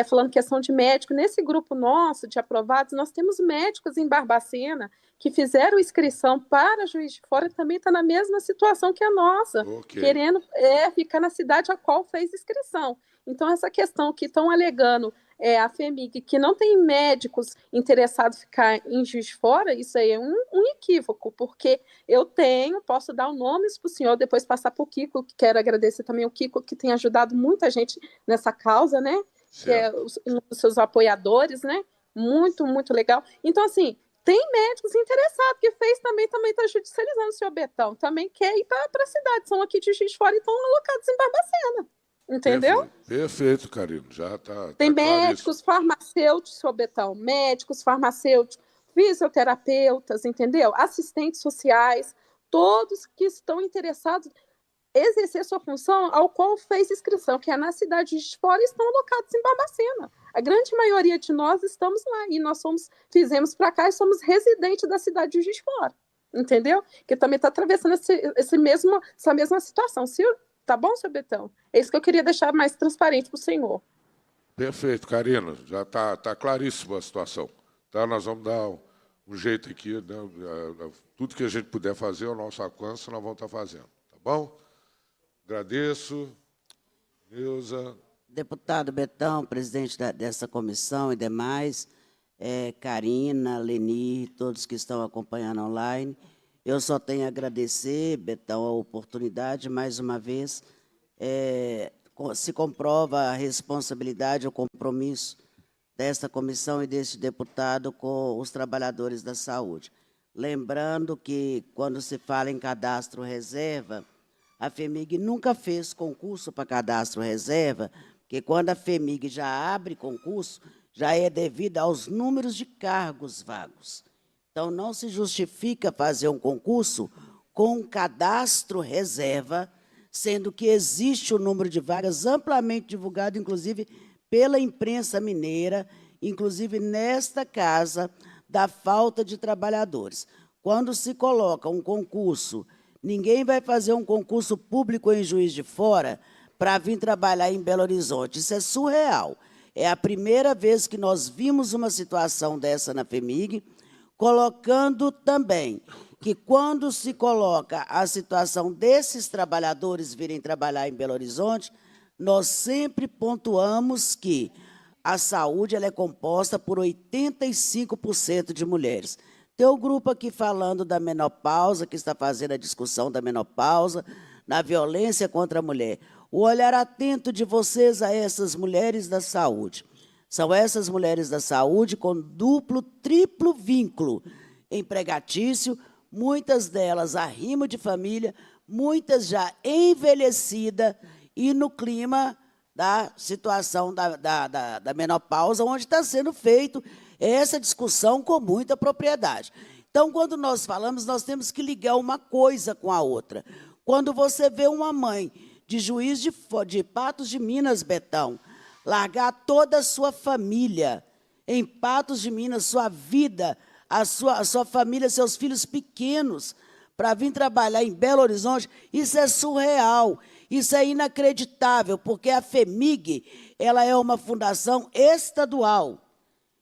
falando questão de médico, nesse grupo nosso de aprovados, nós temos médicos em Barbacena que fizeram inscrição para Juiz de Fora, também está na mesma situação que a nossa, querendo ficar na cidade a qual fez inscrição. Então, essa questão que estão alegando a FEMIG, que não tem médicos interessados em ficar em Juiz de Fora, isso aí é um equívoco, porque eu posso dar o nome para o senhor, depois passar para o Kiko, que quero agradecer também o Kiko, que tem ajudado muita gente nessa causa, né? Certo. Que é os seus apoiadores, né? Muito, muito legal. Então, assim, tem médicos interessados, que também está judicializando o senhor Betão, também quer ir para a cidade, são aqui de Juiz de Fora e estão alocados em Barbacena. Entendeu? Perfeito, Karina. Já está. Tem médicos, farmacêuticos, senhor Betão, médicos, farmacêuticos, fisioterapeutas, entendeu? Assistentes sociais, todos que estão interessados em exercer sua função ao qual fez inscrição, que é na cidade de Fora, e estão alocados em Barbacena. A grande maioria de nós estamos lá e nós fizemos para cá e somos residentes da cidade de Juiz de Fora, entendeu? Que também está atravessando essa mesma situação. Tá bom, senhor Betão? É isso que eu queria deixar mais transparente para o senhor. Perfeito, Karina. Já está claríssima a situação. Tá? Nós vamos dar um jeito aqui, né? Tudo que a gente puder fazer ao nosso alcance, nós vamos estar fazendo. Tá bom? Agradeço. Neuza. Deputado Betão, presidente dessa comissão e demais, Karina, Leni, todos que estão acompanhando online, eu só tenho a agradecer, Betão, a oportunidade, mais uma vez, se comprova a responsabilidade, o compromisso desta comissão e deste deputado com os trabalhadores da saúde. Lembrando que, quando se fala em cadastro reserva, a FEMIG nunca fez concurso para cadastro reserva, porque quando a FEMIG já abre concurso, já é devido aos números de cargos vagos. Então, não se justifica fazer um concurso com um cadastro reserva, sendo que existe o número de vagas amplamente divulgado, inclusive pela imprensa mineira, inclusive nesta casa, da falta de trabalhadores. Quando se coloca um concurso, ninguém vai fazer um concurso público em Juiz de Fora para vir trabalhar em Belo Horizonte. Isso é surreal. É a primeira vez que nós vimos uma situação dessa na FEMIG, colocando também que quando se coloca a situação desses trabalhadores virem trabalhar em Belo Horizonte, nós sempre pontuamos que a saúde ela é composta por 85% de mulheres. Tem um grupo aqui falando da menopausa, que está fazendo a discussão da menopausa, na violência contra a mulher. O olhar atento de vocês a essas mulheres da saúde. São essas mulheres da saúde com duplo, triplo vínculo empregatício, muitas delas arrimo de família, muitas já envelhecidas e no clima da situação da menopausa, onde está sendo feito essa discussão com muita propriedade. Então, quando nós falamos, nós temos que ligar uma coisa com a outra. Quando você vê uma mãe de Juiz de Patos de Minas, Betão, largar toda a sua família em Patos de Minas, sua vida, a sua família, seus filhos pequenos, para vir trabalhar em Belo Horizonte, isso é surreal, isso é inacreditável, porque a FEMIG ela é uma fundação estadual.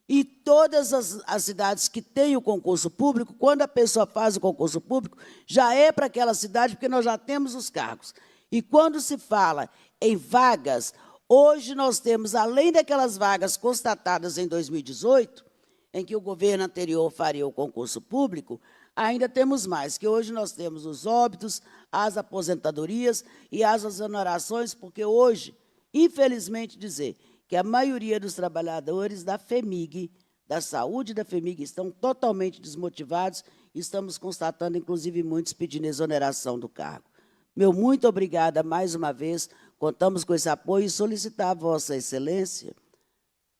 E todas as cidades que têm o concurso público, quando a pessoa faz o concurso público, já é para aquela cidade, porque nós já temos os cargos. E quando se fala em vagas, hoje nós temos, além daquelas vagas constatadas em 2018, em que o governo anterior faria o concurso público, ainda temos mais, que hoje nós temos os óbitos, as aposentadorias e as exonerações, porque hoje, infelizmente dizer, que a maioria dos trabalhadores da FEMIG, da saúde da FEMIG, estão totalmente desmotivados e estamos constatando, inclusive, muitos pedindo exoneração do cargo. Meu muito obrigada mais uma vez, contamos com esse apoio e solicitar a Vossa Excelência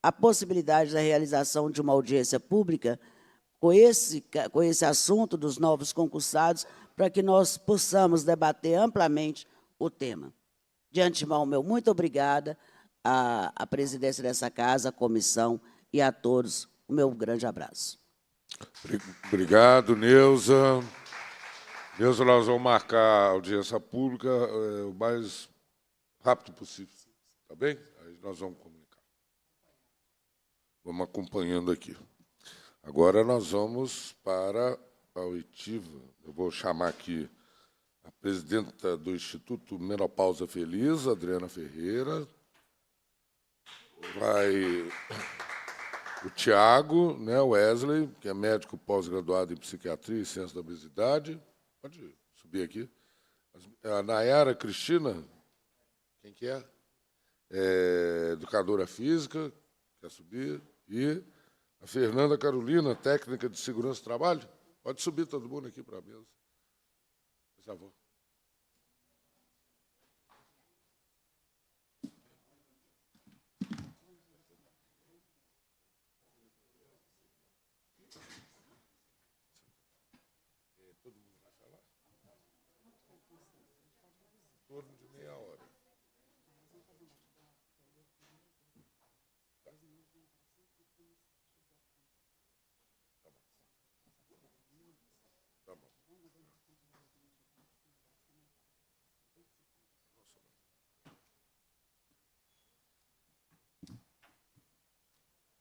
a possibilidade da realização de uma audiência pública com esse assunto dos novos concursados, para que nós possamos debater amplamente o tema. De antemão, meu muito obrigada à presidência dessa casa, à comissão e a todos, o meu grande abraço. Obrigado, Neuza. Neuza, nós vamos marcar a audiência pública o mais rápido possível, tá bem? Aí nós vamos comunicar. Vamos acompanhando aqui. Agora nós vamos para a oitiva. Eu vou chamar aqui a presidenta do Instituto Menopausa Feliz, Adriana Ferreira. Vai o Tiago, né, Wesley, que é médico pós-graduado em psiquiatria e ciência da obesidade. Pode subir aqui. A Nayara Cristina, quem que é? Educadora física, quer subir. E a Fernanda Carolina, técnica de segurança do trabalho. Pode subir todo mundo aqui para a mesa. Por favor. Todo mundo vai falar? Em torno de meia hora. Tá bom.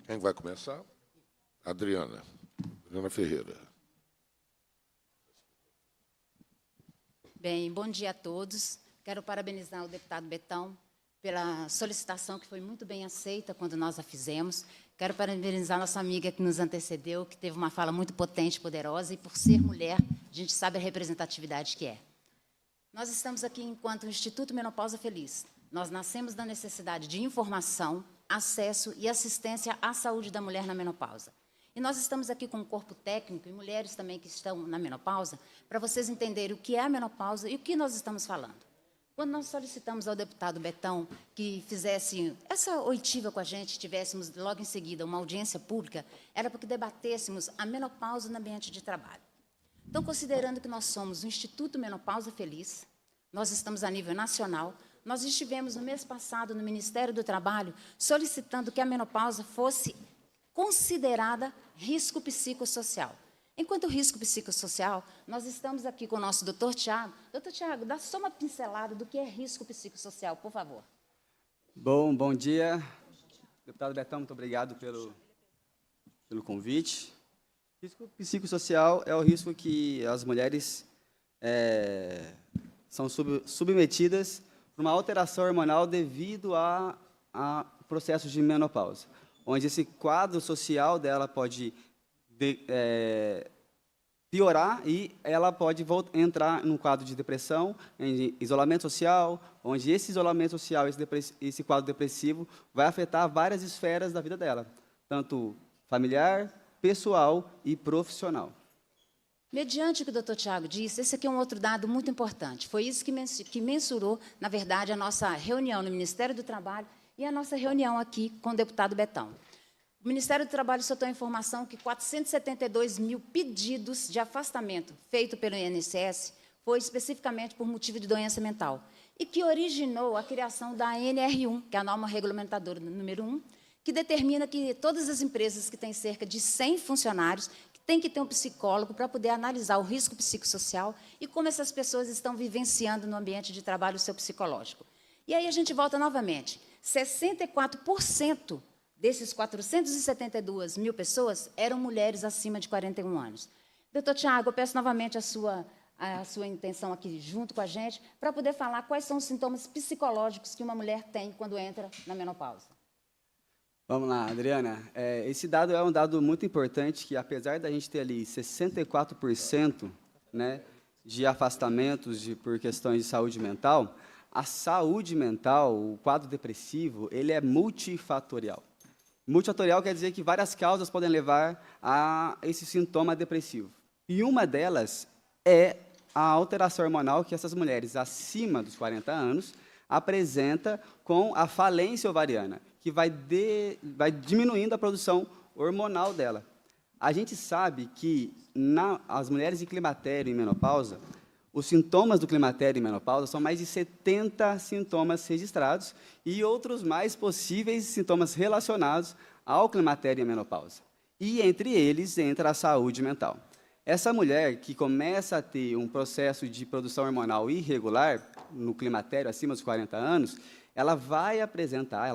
Quem vai começar? Adriana Ferreira. Bem, bom dia a todos. Quero parabenizar o deputado Betão pela solicitação que foi muito bem aceita quando nós a fizemos. Quero parabenizar nossa amiga que nos antecedeu, que teve uma fala muito potente e poderosa, e por ser mulher, a gente sabe a representatividade que é. Nós estamos aqui enquanto Instituto Menopausa Feliz. Nós nascemos da necessidade de informação, acesso e assistência à saúde da mulher na menopausa. E nós estamos aqui com um corpo técnico e mulheres também que estão na menopausa, para vocês entenderem o que é a menopausa e o que nós estamos falando. Quando nós solicitamos ao deputado Betão que fizesse essa oitiva com a gente, tivéssemos logo em seguida uma audiência pública, era para que debatêssemos a menopausa no ambiente de trabalho. Então, considerando que nós somos o Instituto Menopausa Feliz, nós estamos a nível nacional, nós estivemos no mês passado no Ministério do Trabalho solicitando que a menopausa fosse considerada risco psicossocial. Enquanto risco psicossocial, nós estamos aqui com o nosso doutor Tiago. Doutor Tiago, dá só uma pincelada do que é risco psicossocial, por favor. Bom dia. Deputado Betão, muito obrigado pelo convite. Risco psicossocial é o risco que as mulheres são submetidas a uma alteração hormonal devido a processos de menopausa, onde esse quadro social dela pode piorar e ela pode entrar num quadro de depressão, em isolamento social, onde esse isolamento social, esse quadro depressivo, vai afetar várias esferas da vida dela, tanto familiar, pessoal e profissional. Mediante o que o doutor Tiago disse, esse aqui é um outro dado muito importante. Foi isso que mensurou, na verdade, a nossa reunião no Ministério do Trabalho e a nossa reunião aqui com o deputado Betão. O Ministério do Trabalho soltou a informação que 472 mil pedidos de afastamento feito pelo INSS foi especificamente por motivo de doença mental e que originou a criação da NR1, que é a norma regulamentadora número 1, que determina que todas as empresas que têm cerca de 100 funcionários têm que ter um psicólogo para poder analisar o risco psicossocial e como essas pessoas estão vivenciando no ambiente de trabalho o seu psicológico. E aí a gente volta novamente. 64% desses 472 mil pessoas eram mulheres acima de 41 anos. Doutor Tiago, eu peço novamente a sua intenção aqui junto com a gente para poder falar quais são os sintomas psicológicos que uma mulher tem quando entra na menopausa. Vamos lá, Adriana. Esse dado é um dado muito importante, que apesar da gente ter ali 64%, né, de afastamentos por questões de saúde mental, a saúde mental, o quadro depressivo, ele é multifatorial. Multifatorial quer dizer que várias causas podem levar a esse sintoma depressivo. E uma delas é a alteração hormonal que essas mulheres acima dos 40 anos apresentam com a falência ovariana, que vai diminuindo a produção hormonal dela. A gente sabe que as mulheres em climatério e menopausa, os sintomas do climatério e menopausa são mais de 70 sintomas registrados e outros mais possíveis sintomas relacionados ao climatério e menopausa. E entre eles entra a saúde mental. Essa mulher que começa a ter um processo de produção hormonal irregular no climatério acima dos 40 anos, ela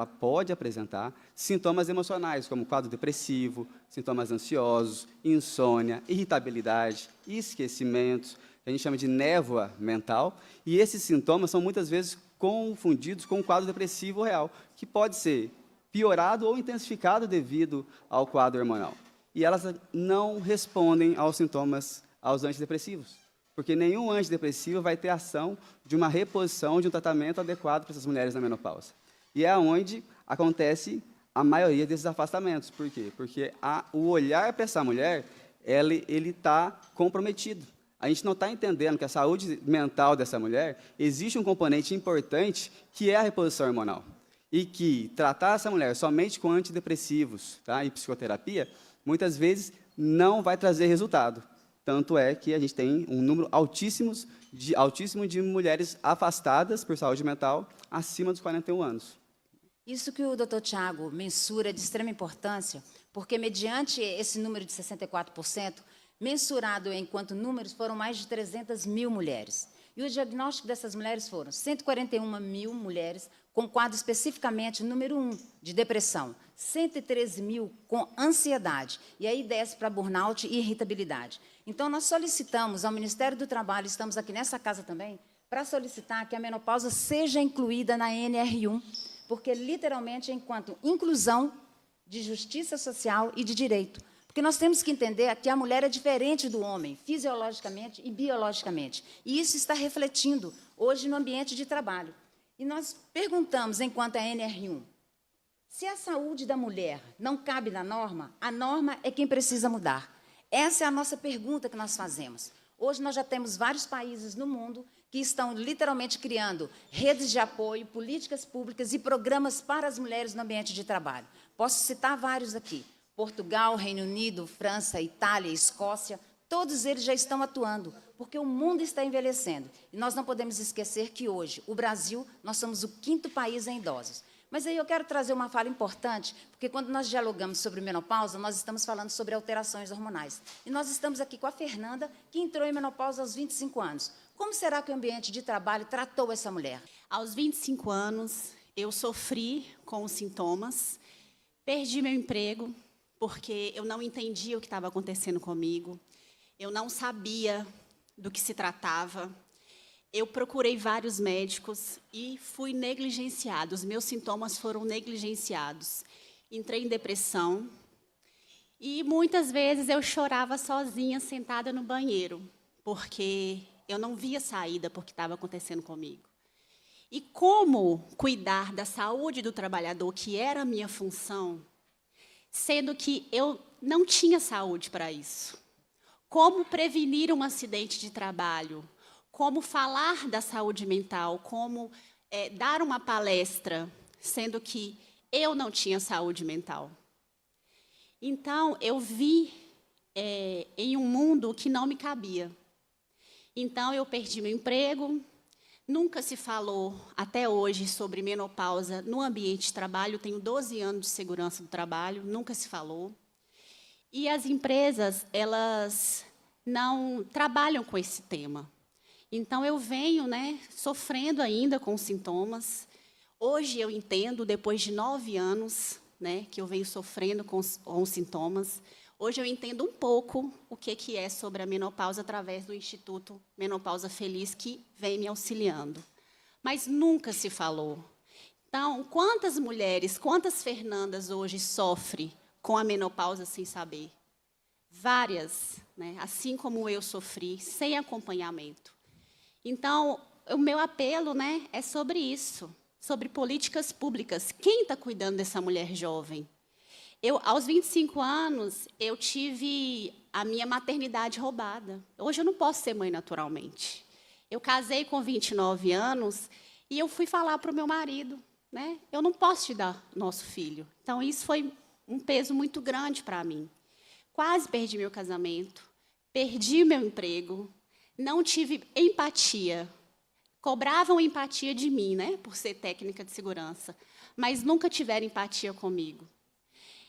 pode apresentar sintomas emocionais, como quadro depressivo, sintomas ansiosos, insônia, irritabilidade, esquecimentos, que a gente chama de névoa mental, e esses sintomas são muitas vezes confundidos com o quadro depressivo real, que pode ser piorado ou intensificado devido ao quadro hormonal. E elas não respondem aos sintomas, aos antidepressivos, porque nenhum antidepressivo vai ter ação de uma reposição de um tratamento adequado para essas mulheres na menopausa. E é onde acontece a maioria desses afastamentos. Por quê? Porque o olhar para essa mulher, ele está comprometido. A gente não está entendendo que a saúde mental dessa mulher existe um componente importante que é a reposição hormonal. E que tratar essa mulher somente com antidepressivos, tá, e psicoterapia, muitas vezes não vai trazer resultado. Tanto é que a gente tem um número altíssimo de mulheres afastadas por saúde mental acima dos 41 anos. Isso que o doutor Tiago mensura é de extrema importância, porque, mediante esse número de 64%, mensurado enquanto números, foram mais de 300 mil mulheres. E o diagnóstico dessas mulheres foram 141 mil mulheres com quadro especificamente número 1, de depressão, 113 mil com ansiedade, e aí desce para burnout e irritabilidade. Então, nós solicitamos ao Ministério do Trabalho, estamos aqui nessa casa também, para solicitar que a menopausa seja incluída na NR1, porque, literalmente, enquanto inclusão de justiça social e de direito. Porque nós temos que entender que a mulher é diferente do homem, fisiologicamente e biologicamente. E isso está refletindo hoje no ambiente de trabalho. E nós perguntamos, enquanto a NR1, se a saúde da mulher não cabe na norma, a norma é quem precisa mudar. Essa é a nossa pergunta que nós fazemos. Hoje nós já temos vários países no mundo que estão literalmente criando redes de apoio, políticas públicas e programas para as mulheres no ambiente de trabalho. Posso citar vários aqui. Portugal, Reino Unido, França, Itália, Escócia, todos eles já estão atuando, porque o mundo está envelhecendo. E nós não podemos esquecer que hoje, o Brasil, nós somos o 5º país em idosos. Mas aí eu quero trazer uma fala importante, porque quando nós dialogamos sobre menopausa, nós estamos falando sobre alterações hormonais. E nós estamos aqui com a Fernanda, que entrou em menopausa aos 25 anos. Como será que o ambiente de trabalho tratou essa mulher? Aos 25 anos, eu sofri com os sintomas, perdi meu emprego, porque eu não entendia o que estava acontecendo comigo, eu não sabia do que se tratava. Eu procurei vários médicos e fui negligenciada. Os meus sintomas foram negligenciados. Entrei em depressão e muitas vezes eu chorava sozinha, sentada no banheiro, porque eu não via saída para o que estava acontecendo comigo. E como cuidar da saúde do trabalhador, que era a minha função, sendo que eu não tinha saúde para isso? Como prevenir um acidente de trabalho? Como falar da saúde mental? Como dar uma palestra, sendo que eu não tinha saúde mental? Então, eu vi em um mundo que não me cabia. Então, eu perdi meu emprego. Nunca se falou, até hoje, sobre menopausa no ambiente de trabalho. Eu tenho 12 anos de segurança do trabalho, nunca se falou. E as empresas, elas não trabalham com esse tema. Então, eu venho, sofrendo ainda com sintomas. Hoje eu entendo, depois de 9 anos, que eu venho sofrendo com sintomas, hoje eu entendo um pouco o que é sobre a menopausa através do Instituto Menopausa Feliz, que vem me auxiliando. Mas nunca se falou. Então, quantas mulheres, quantas Fernandas hoje sofrem com a menopausa sem saber? Várias, assim como eu sofri, sem acompanhamento. Então, o meu apelo é sobre isso, sobre políticas públicas. Quem está cuidando dessa mulher jovem? Aos 25 anos, eu tive a minha maternidade roubada. Hoje eu não posso ser mãe naturalmente. Eu casei com 29 anos e eu fui falar para o meu marido, eu não posso te dar nosso filho. Então, isso foi um peso muito grande para mim. Quase perdi meu casamento, perdi meu emprego, não tive empatia. Cobravam empatia de mim, por ser técnica de segurança, mas nunca tiveram empatia comigo.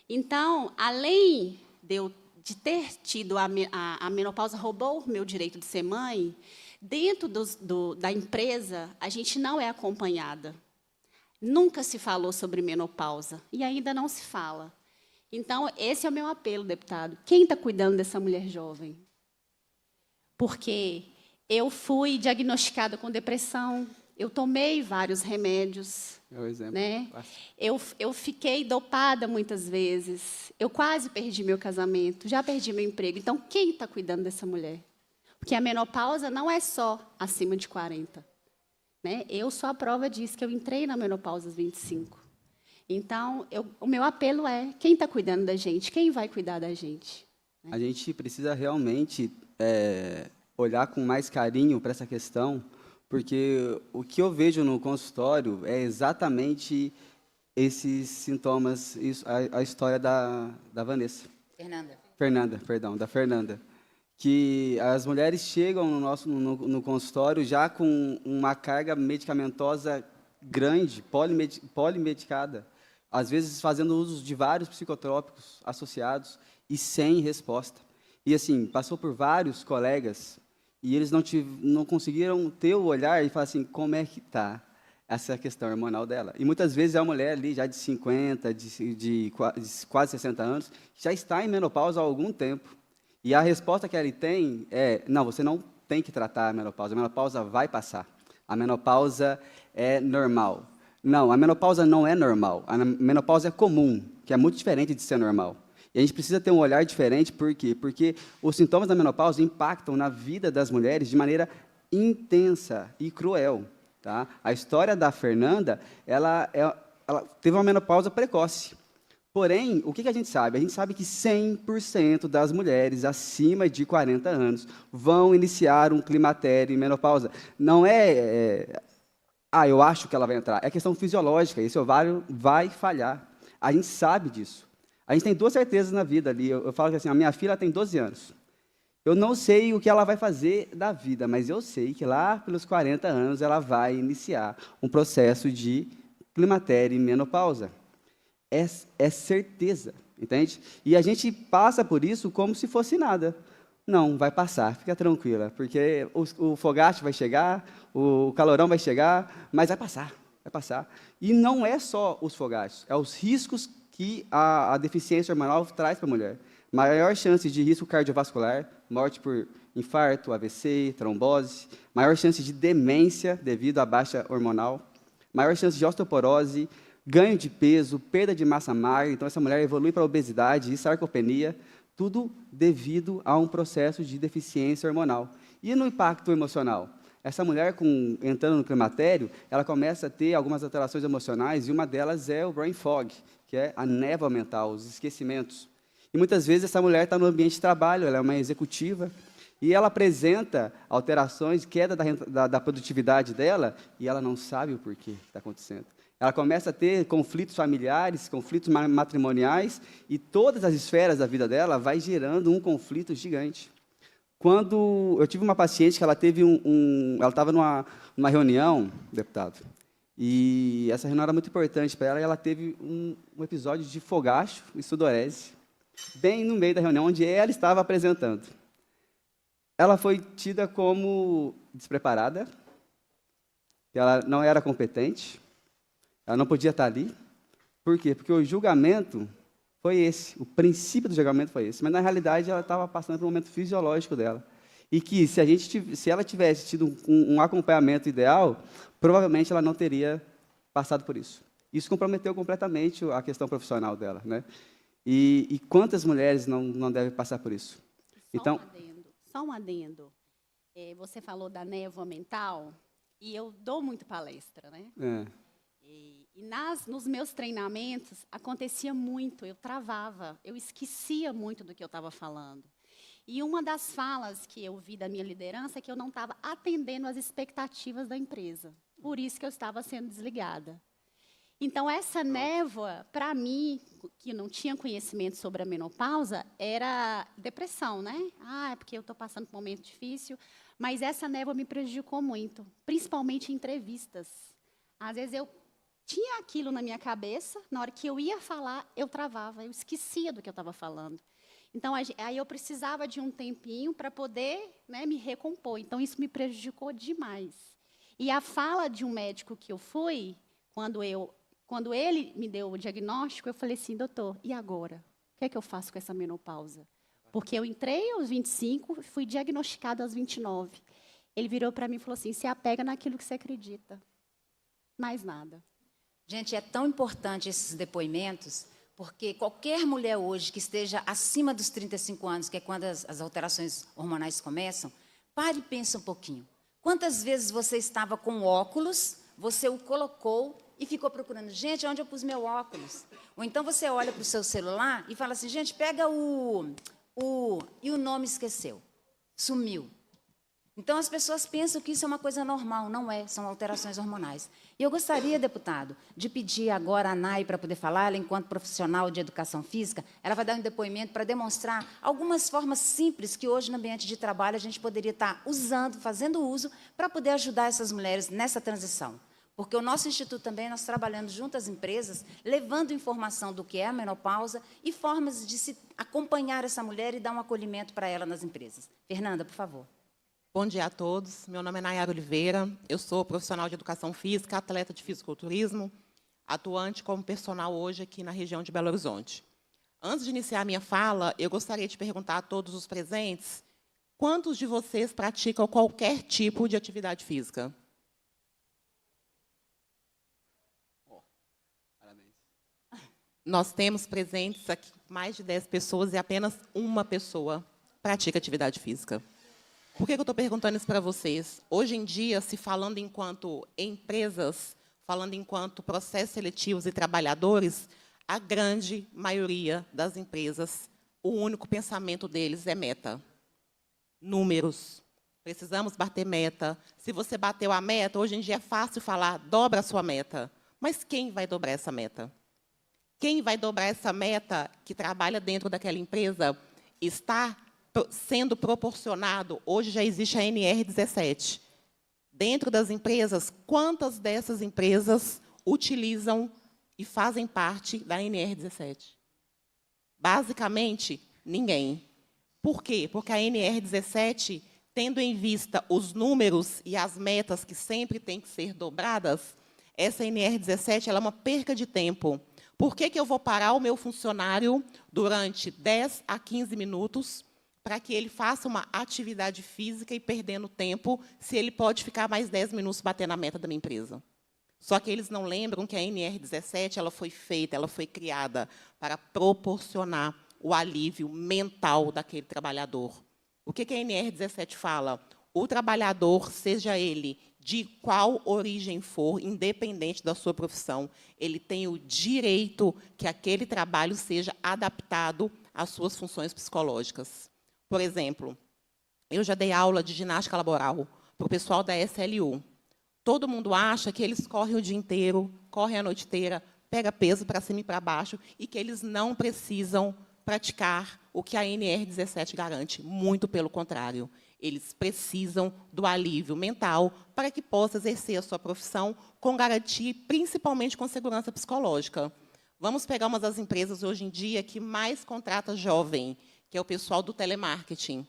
Então, além de ter tido a menopausa roubou o meu direito de ser mãe, dentro da empresa, a gente não é acompanhada. Nunca se falou sobre menopausa, e ainda não se fala. Então, esse é o meu apelo, deputado. Quem está cuidando dessa mulher jovem? Porque eu fui diagnosticada com depressão, eu tomei vários remédios. É o exemplo. Eu fiquei dopada muitas vezes, eu quase perdi meu casamento, já perdi meu emprego. Então, quem está cuidando dessa mulher? Porque a menopausa não é só acima de 40. Eu sou a prova disso, que eu entrei na menopausa aos 25. Então, o meu apelo é, quem está cuidando da gente? Quem vai cuidar da gente? A gente precisa realmente olhar com mais carinho para essa questão, porque o que eu vejo no consultório é exatamente esses sintomas, a história da Vanessa. Da Fernanda. Que as mulheres chegam no consultório já com uma carga medicamentosa grande, polimedicada, às vezes fazendo uso de vários psicotrópicos associados e sem resposta. E, assim, passou por vários colegas e eles não conseguiram ter o olhar e falar assim, como é que está essa questão hormonal dela? E, muitas vezes, a mulher ali, já de 50, de quase 60 anos, já está em menopausa há algum tempo. E a resposta que ela tem é, não, você não tem que tratar a menopausa vai passar. A menopausa é normal. Não, a menopausa não é normal. A menopausa é comum, que é muito diferente de ser normal. E a gente precisa ter um olhar diferente, por quê? Porque os sintomas da menopausa impactam na vida das mulheres de maneira intensa e cruel. Tá? A história da Fernanda, ela teve uma menopausa precoce. Porém, o que a gente sabe? A gente sabe que 100% das mulheres acima de 40 anos vão iniciar um climatério em menopausa. Não eu acho que ela vai entrar. É questão fisiológica, esse ovário vai falhar. A gente sabe disso. A gente tem 2 certezas na vida ali. Eu falo que assim, a minha filha tem 12 anos. Eu não sei o que ela vai fazer da vida, mas eu sei que lá pelos 40 anos ela vai iniciar um processo de climatério e menopausa. É certeza, entende? E a gente passa por isso como se fosse nada. Não, vai passar, fica tranquila, porque o fogache vai chegar, o calorão vai chegar, mas vai passar. E não é só os fogaches, é os riscos que a deficiência hormonal traz para a mulher. Maior chance de risco cardiovascular, morte por infarto, AVC, trombose, maior chance de demência devido à baixa hormonal, maior chance de osteoporose, ganho de peso, perda de massa magra, então essa mulher evolui para obesidade e sarcopenia, tudo devido a um processo de deficiência hormonal. E no impacto emocional? Essa mulher, entrando no climatério, ela começa a ter algumas alterações emocionais, e uma delas é o brain fog, que é a névoa mental, os esquecimentos. E muitas vezes essa mulher está no ambiente de trabalho, ela é uma executiva, e ela apresenta alterações, queda da produtividade dela, e ela não sabe o porquê está acontecendo. Ela começa a ter conflitos familiares, conflitos matrimoniais, e todas as esferas da vida dela vai gerando um conflito gigante. Quando eu tive uma paciente que ela teve ela estava numa reunião, deputado, e essa reunião era muito importante para ela, e ela teve um episódio de fogacho e sudorese, bem no meio da reunião, onde ela estava apresentando. Ela foi tida como despreparada, que ela não era competente, ela não podia estar ali. Por quê? Porque o julgamento foi esse, o princípio do julgamento foi esse, mas, na realidade, ela estava passando por um momento fisiológico dela. E que, se ela tivesse tido um acompanhamento ideal, provavelmente ela não teria passado por isso. Isso comprometeu completamente a questão profissional dela, né? E quantas mulheres não devem passar por isso? Então, só um adendo. Você falou da névoa mental, e eu dou muito palestra, né? Nos meus treinamentos, acontecia muito, eu travava, eu esquecia muito do que eu estava falando. E uma das falas que eu vi da minha liderança é que eu não estava atendendo às expectativas da empresa. Por isso que eu estava sendo desligada. Então, essa névoa, para mim, que não tinha conhecimento sobre a menopausa, era depressão, né? É porque eu estou passando por um momento difícil. Mas essa névoa me prejudicou muito, principalmente em entrevistas. Às vezes, eu tinha aquilo na minha cabeça, na hora que eu ia falar, eu travava, eu esquecia do que eu estava falando. Então, aí eu precisava de um tempinho para poder, né, me recompor. Então, isso me prejudicou demais. E a fala de um médico que eu fui, quando ele me deu o diagnóstico, eu falei assim, doutor, e agora? O que é que eu faço com essa menopausa? Porque eu entrei aos 25 e fui diagnosticada aos 29. Ele virou para mim e falou assim, se apega naquilo que você acredita. Mais nada. Gente, é tão importante esses depoimentos, porque qualquer mulher hoje que esteja acima dos 35 anos, que é quando as alterações hormonais começam, pare e pense um pouquinho. Quantas vezes você estava com óculos, você o colocou e ficou procurando, gente, onde eu pus meu óculos? Ou então você olha para o seu celular e fala assim, gente, pega e o nome esqueceu, sumiu. Então, as pessoas pensam que isso é uma coisa normal, não é, são alterações hormonais. E eu gostaria, deputado, de pedir agora a Nay para poder falar, ela, enquanto profissional de educação física, ela vai dar um depoimento para demonstrar algumas formas simples que hoje, no ambiente de trabalho, a gente poderia estar usando, fazendo uso, para poder ajudar essas mulheres nessa transição. Porque o nosso instituto também, nós trabalhamos junto às empresas, levando informação do que é a menopausa e formas de se acompanhar essa mulher e dar um acolhimento para ela nas empresas. Fernanda, por favor. Bom dia a todos. Meu nome é Nayara Oliveira. Eu sou profissional de educação física, atleta de fisiculturismo, atuante como personal hoje aqui na região de Belo Horizonte. Antes de iniciar a minha fala, eu gostaria de perguntar a todos os presentes quantos de vocês praticam qualquer tipo de atividade física? Parabéns. Nós temos presentes aqui mais de 10 pessoas e apenas uma pessoa pratica atividade física. Por que eu estou perguntando isso para vocês? Hoje em dia, se falando enquanto empresas, falando enquanto processos seletivos e trabalhadores, a grande maioria das empresas, o único pensamento deles é meta. Números. Precisamos bater meta. Se você bateu a meta, hoje em dia é fácil falar, dobra a sua meta. Mas quem vai dobrar essa meta? Quem vai dobrar essa meta que trabalha dentro daquela empresa está sendo proporcionado, hoje já existe a NR17. Dentro das empresas, quantas dessas empresas utilizam e fazem parte da NR17? Basicamente, ninguém. Por quê? Porque a NR17, tendo em vista os números e as metas que sempre têm que ser dobradas, essa NR17 ela é uma perca de tempo, Por que eu vou parar o meu funcionário durante 10 a 15 minutos para que ele faça uma atividade física e perdendo tempo, se ele pode ficar mais 10 minutos batendo a meta da minha empresa? Só que eles não lembram que a NR17 ela foi feita, ela foi criada para proporcionar o alívio mental daquele trabalhador. O que a NR17 fala? O trabalhador, seja ele de qual origem for, independente da sua profissão, ele tem o direito que aquele trabalho seja adaptado às suas funções psicológicas. Por exemplo, eu já dei aula de ginástica laboral para o pessoal da SLU. Todo mundo acha que eles correm o dia inteiro, correm a noite inteira, pegam peso para cima e para baixo, e que eles não precisam praticar o que a NR17 garante. Muito pelo contrário. Eles precisam do alívio mental para que possa exercer a sua profissão com garantia, principalmente com segurança psicológica. Vamos pegar uma das empresas, hoje em dia, que mais contrata jovem, que é o pessoal do telemarketing.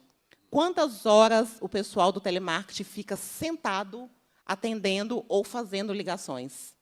Quantas horas o pessoal do telemarketing fica sentado, atendendo ou fazendo ligações?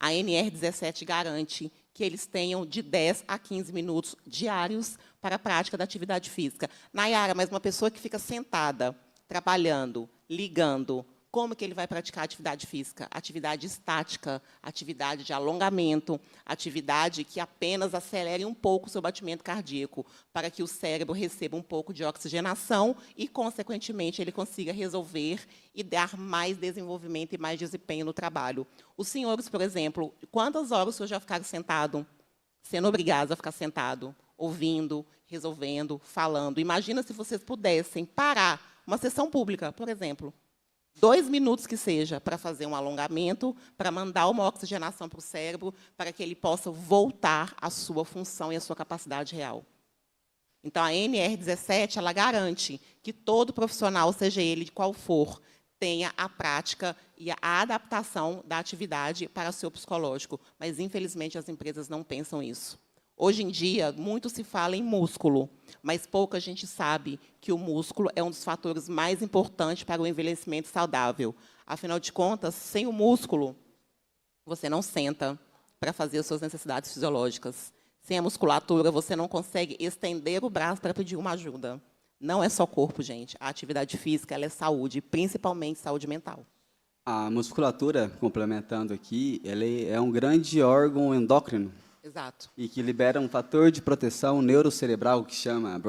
A NR17 garante que eles tenham de 10 a 15 minutos diários para a prática da atividade física. Nayara, mas uma pessoa que fica sentada, trabalhando, ligando, como que ele vai praticar atividade física? Atividade estática, atividade de alongamento, atividade que apenas acelere um pouco o seu batimento cardíaco, para que o cérebro receba um pouco de oxigenação e, consequentemente, ele consiga resolver e dar mais desenvolvimento e mais desempenho no trabalho. Os senhores, por exemplo, quantas horas os senhores já ficaram sentados, sendo obrigados a ficar sentado, ouvindo, resolvendo, falando? Imagina se vocês pudessem parar uma sessão pública, por exemplo, 2 minutos que seja, para fazer um alongamento, para mandar uma oxigenação para o cérebro, para que ele possa voltar à sua função e à sua capacidade real. Então, a NR17 ela garante que todo profissional, seja ele de qual for, tenha a prática e a adaptação da atividade para o seu psicológico. Mas, infelizmente, as empresas não pensam isso. Hoje em dia, muito se fala em músculo, mas pouca gente sabe que o músculo é um dos fatores mais importantes para o envelhecimento saudável. Afinal de contas, sem o músculo, você não senta para fazer as suas necessidades fisiológicas. Sem a musculatura, você não consegue estender o braço para pedir uma ajuda. Não é só corpo, gente. A atividade física ela é saúde, principalmente saúde mental. A musculatura, complementando aqui, ele é um grande órgão endócrino. Exato. E que libera um fator de proteção neurocerebral que chama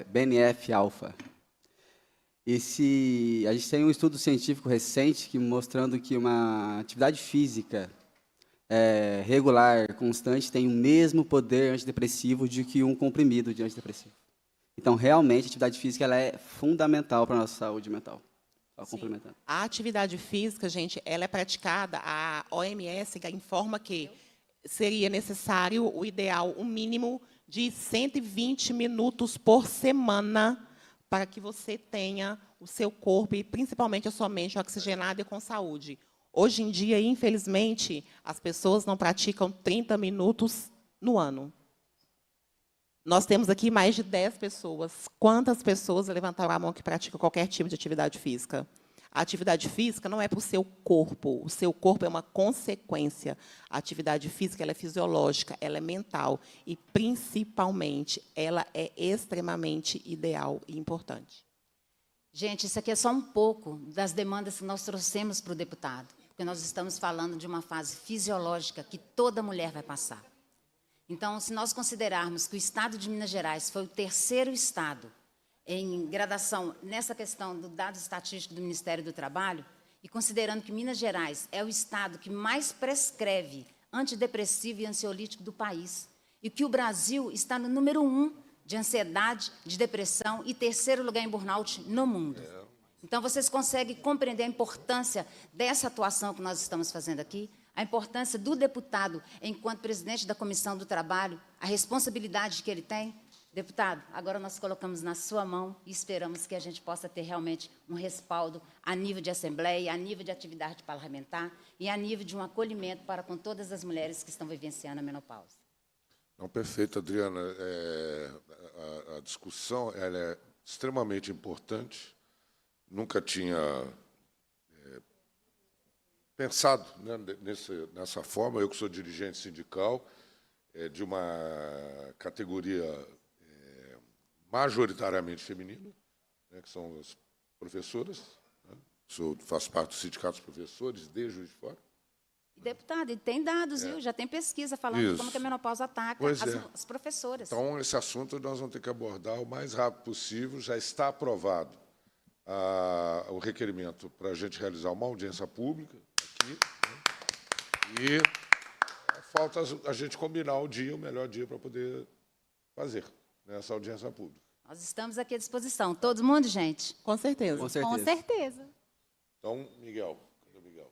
BNF-alfa. A gente tem um estudo científico recente que mostrando que uma atividade física regular, constante, tem o mesmo poder antidepressivo de que um comprimido de antidepressivo. Então, realmente, a atividade física ela é fundamental para a nossa saúde mental. Só complementando. A atividade física, gente, ela é praticada, a OMS informa que seria necessário, o ideal, um mínimo de 120 minutos por semana para que você tenha o seu corpo e, principalmente, a sua mente oxigenada e com saúde. Hoje em dia, infelizmente, as pessoas não praticam 30 minutos no ano. Nós temos aqui mais de 10 pessoas. Quantas pessoas levantaram a mão que praticam qualquer tipo de atividade física? A atividade física não é para o seu corpo é uma consequência. A atividade física ela é fisiológica, ela é mental e, principalmente, ela é extremamente ideal e importante. Gente, isso aqui é só um pouco das demandas que nós trouxemos para o deputado, porque nós estamos falando de uma fase fisiológica que toda mulher vai passar. Então, se nós considerarmos que o estado de Minas Gerais foi o 3º estado em gradação nessa questão do dado estatístico do Ministério do Trabalho, e considerando que Minas Gerais é o estado que mais prescreve antidepressivo e ansiolítico do país, e que o Brasil está no número 1 de ansiedade, de depressão e 3º lugar em burnout no mundo. Então, vocês conseguem compreender a importância dessa atuação que nós estamos fazendo aqui, a importância do deputado, enquanto presidente da Comissão do Trabalho, a responsabilidade que ele tem. Deputado, agora nós colocamos na sua mão e esperamos que a gente possa ter realmente um respaldo a nível de Assembleia, a nível de atividade parlamentar e a nível de um acolhimento para com todas as mulheres que estão vivenciando a menopausa. Não, perfeito, Adriana. A discussão ela é extremamente importante. Nunca tinha pensado, né, nessa forma. Eu que sou dirigente sindical, de uma categoria majoritariamente feminina, né, que são as professoras. Né? Faço parte do Sindicato dos Professores de Juiz de Fora. Deputado, e tem dados, viu? Já tem pesquisa falando de como que a menopausa ataca as professoras. Então, esse assunto nós vamos ter que abordar o mais rápido possível. Já está aprovado o requerimento para a gente realizar uma audiência pública aqui, né? E falta a gente combinar o melhor dia para poder fazer, né, essa audiência pública. Nós estamos aqui à disposição. Todo mundo, gente? Com certeza. Com certeza. Com certeza. Então, Miguel, cadê o Miguel?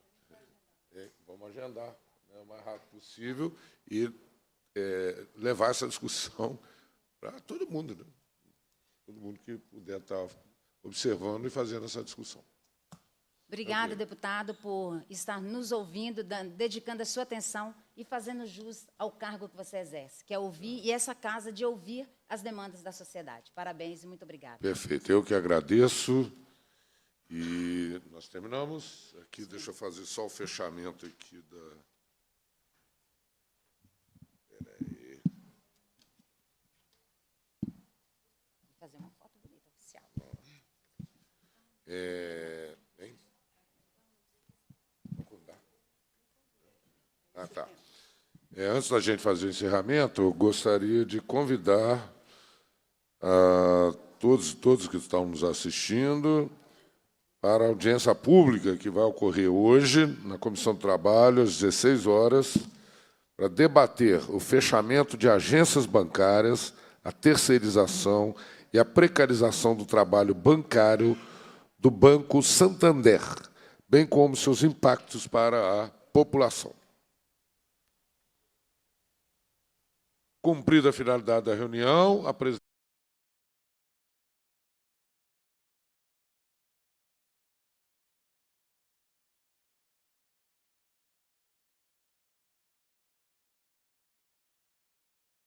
Vamos agendar, né, o mais rápido possível e levar essa discussão para todo mundo, né? Todo mundo que puder estar observando e fazendo essa discussão. Obrigada, deputado, por estar nos ouvindo, dedicando a sua atenção e fazendo jus ao cargo que você exerce, que é ouvir, e essa casa de ouvir as demandas da sociedade. Parabéns e muito obrigada. Perfeito. Eu que agradeço. E nós terminamos. Aqui, deixa eu fazer só o fechamento aqui da... Espera aí. Vou fazer uma foto bonita, oficial. Hein? Ah, tá. Antes da gente fazer o encerramento, eu gostaria de convidar todos que estão nos assistindo para a audiência pública que vai ocorrer hoje na Comissão do Trabalho, às 16 horas, para debater o fechamento de agências bancárias, a terceirização e a precarização do trabalho bancário do Banco Santander, bem como seus impactos para a população. Cumprida a finalidade da reunião, a presidência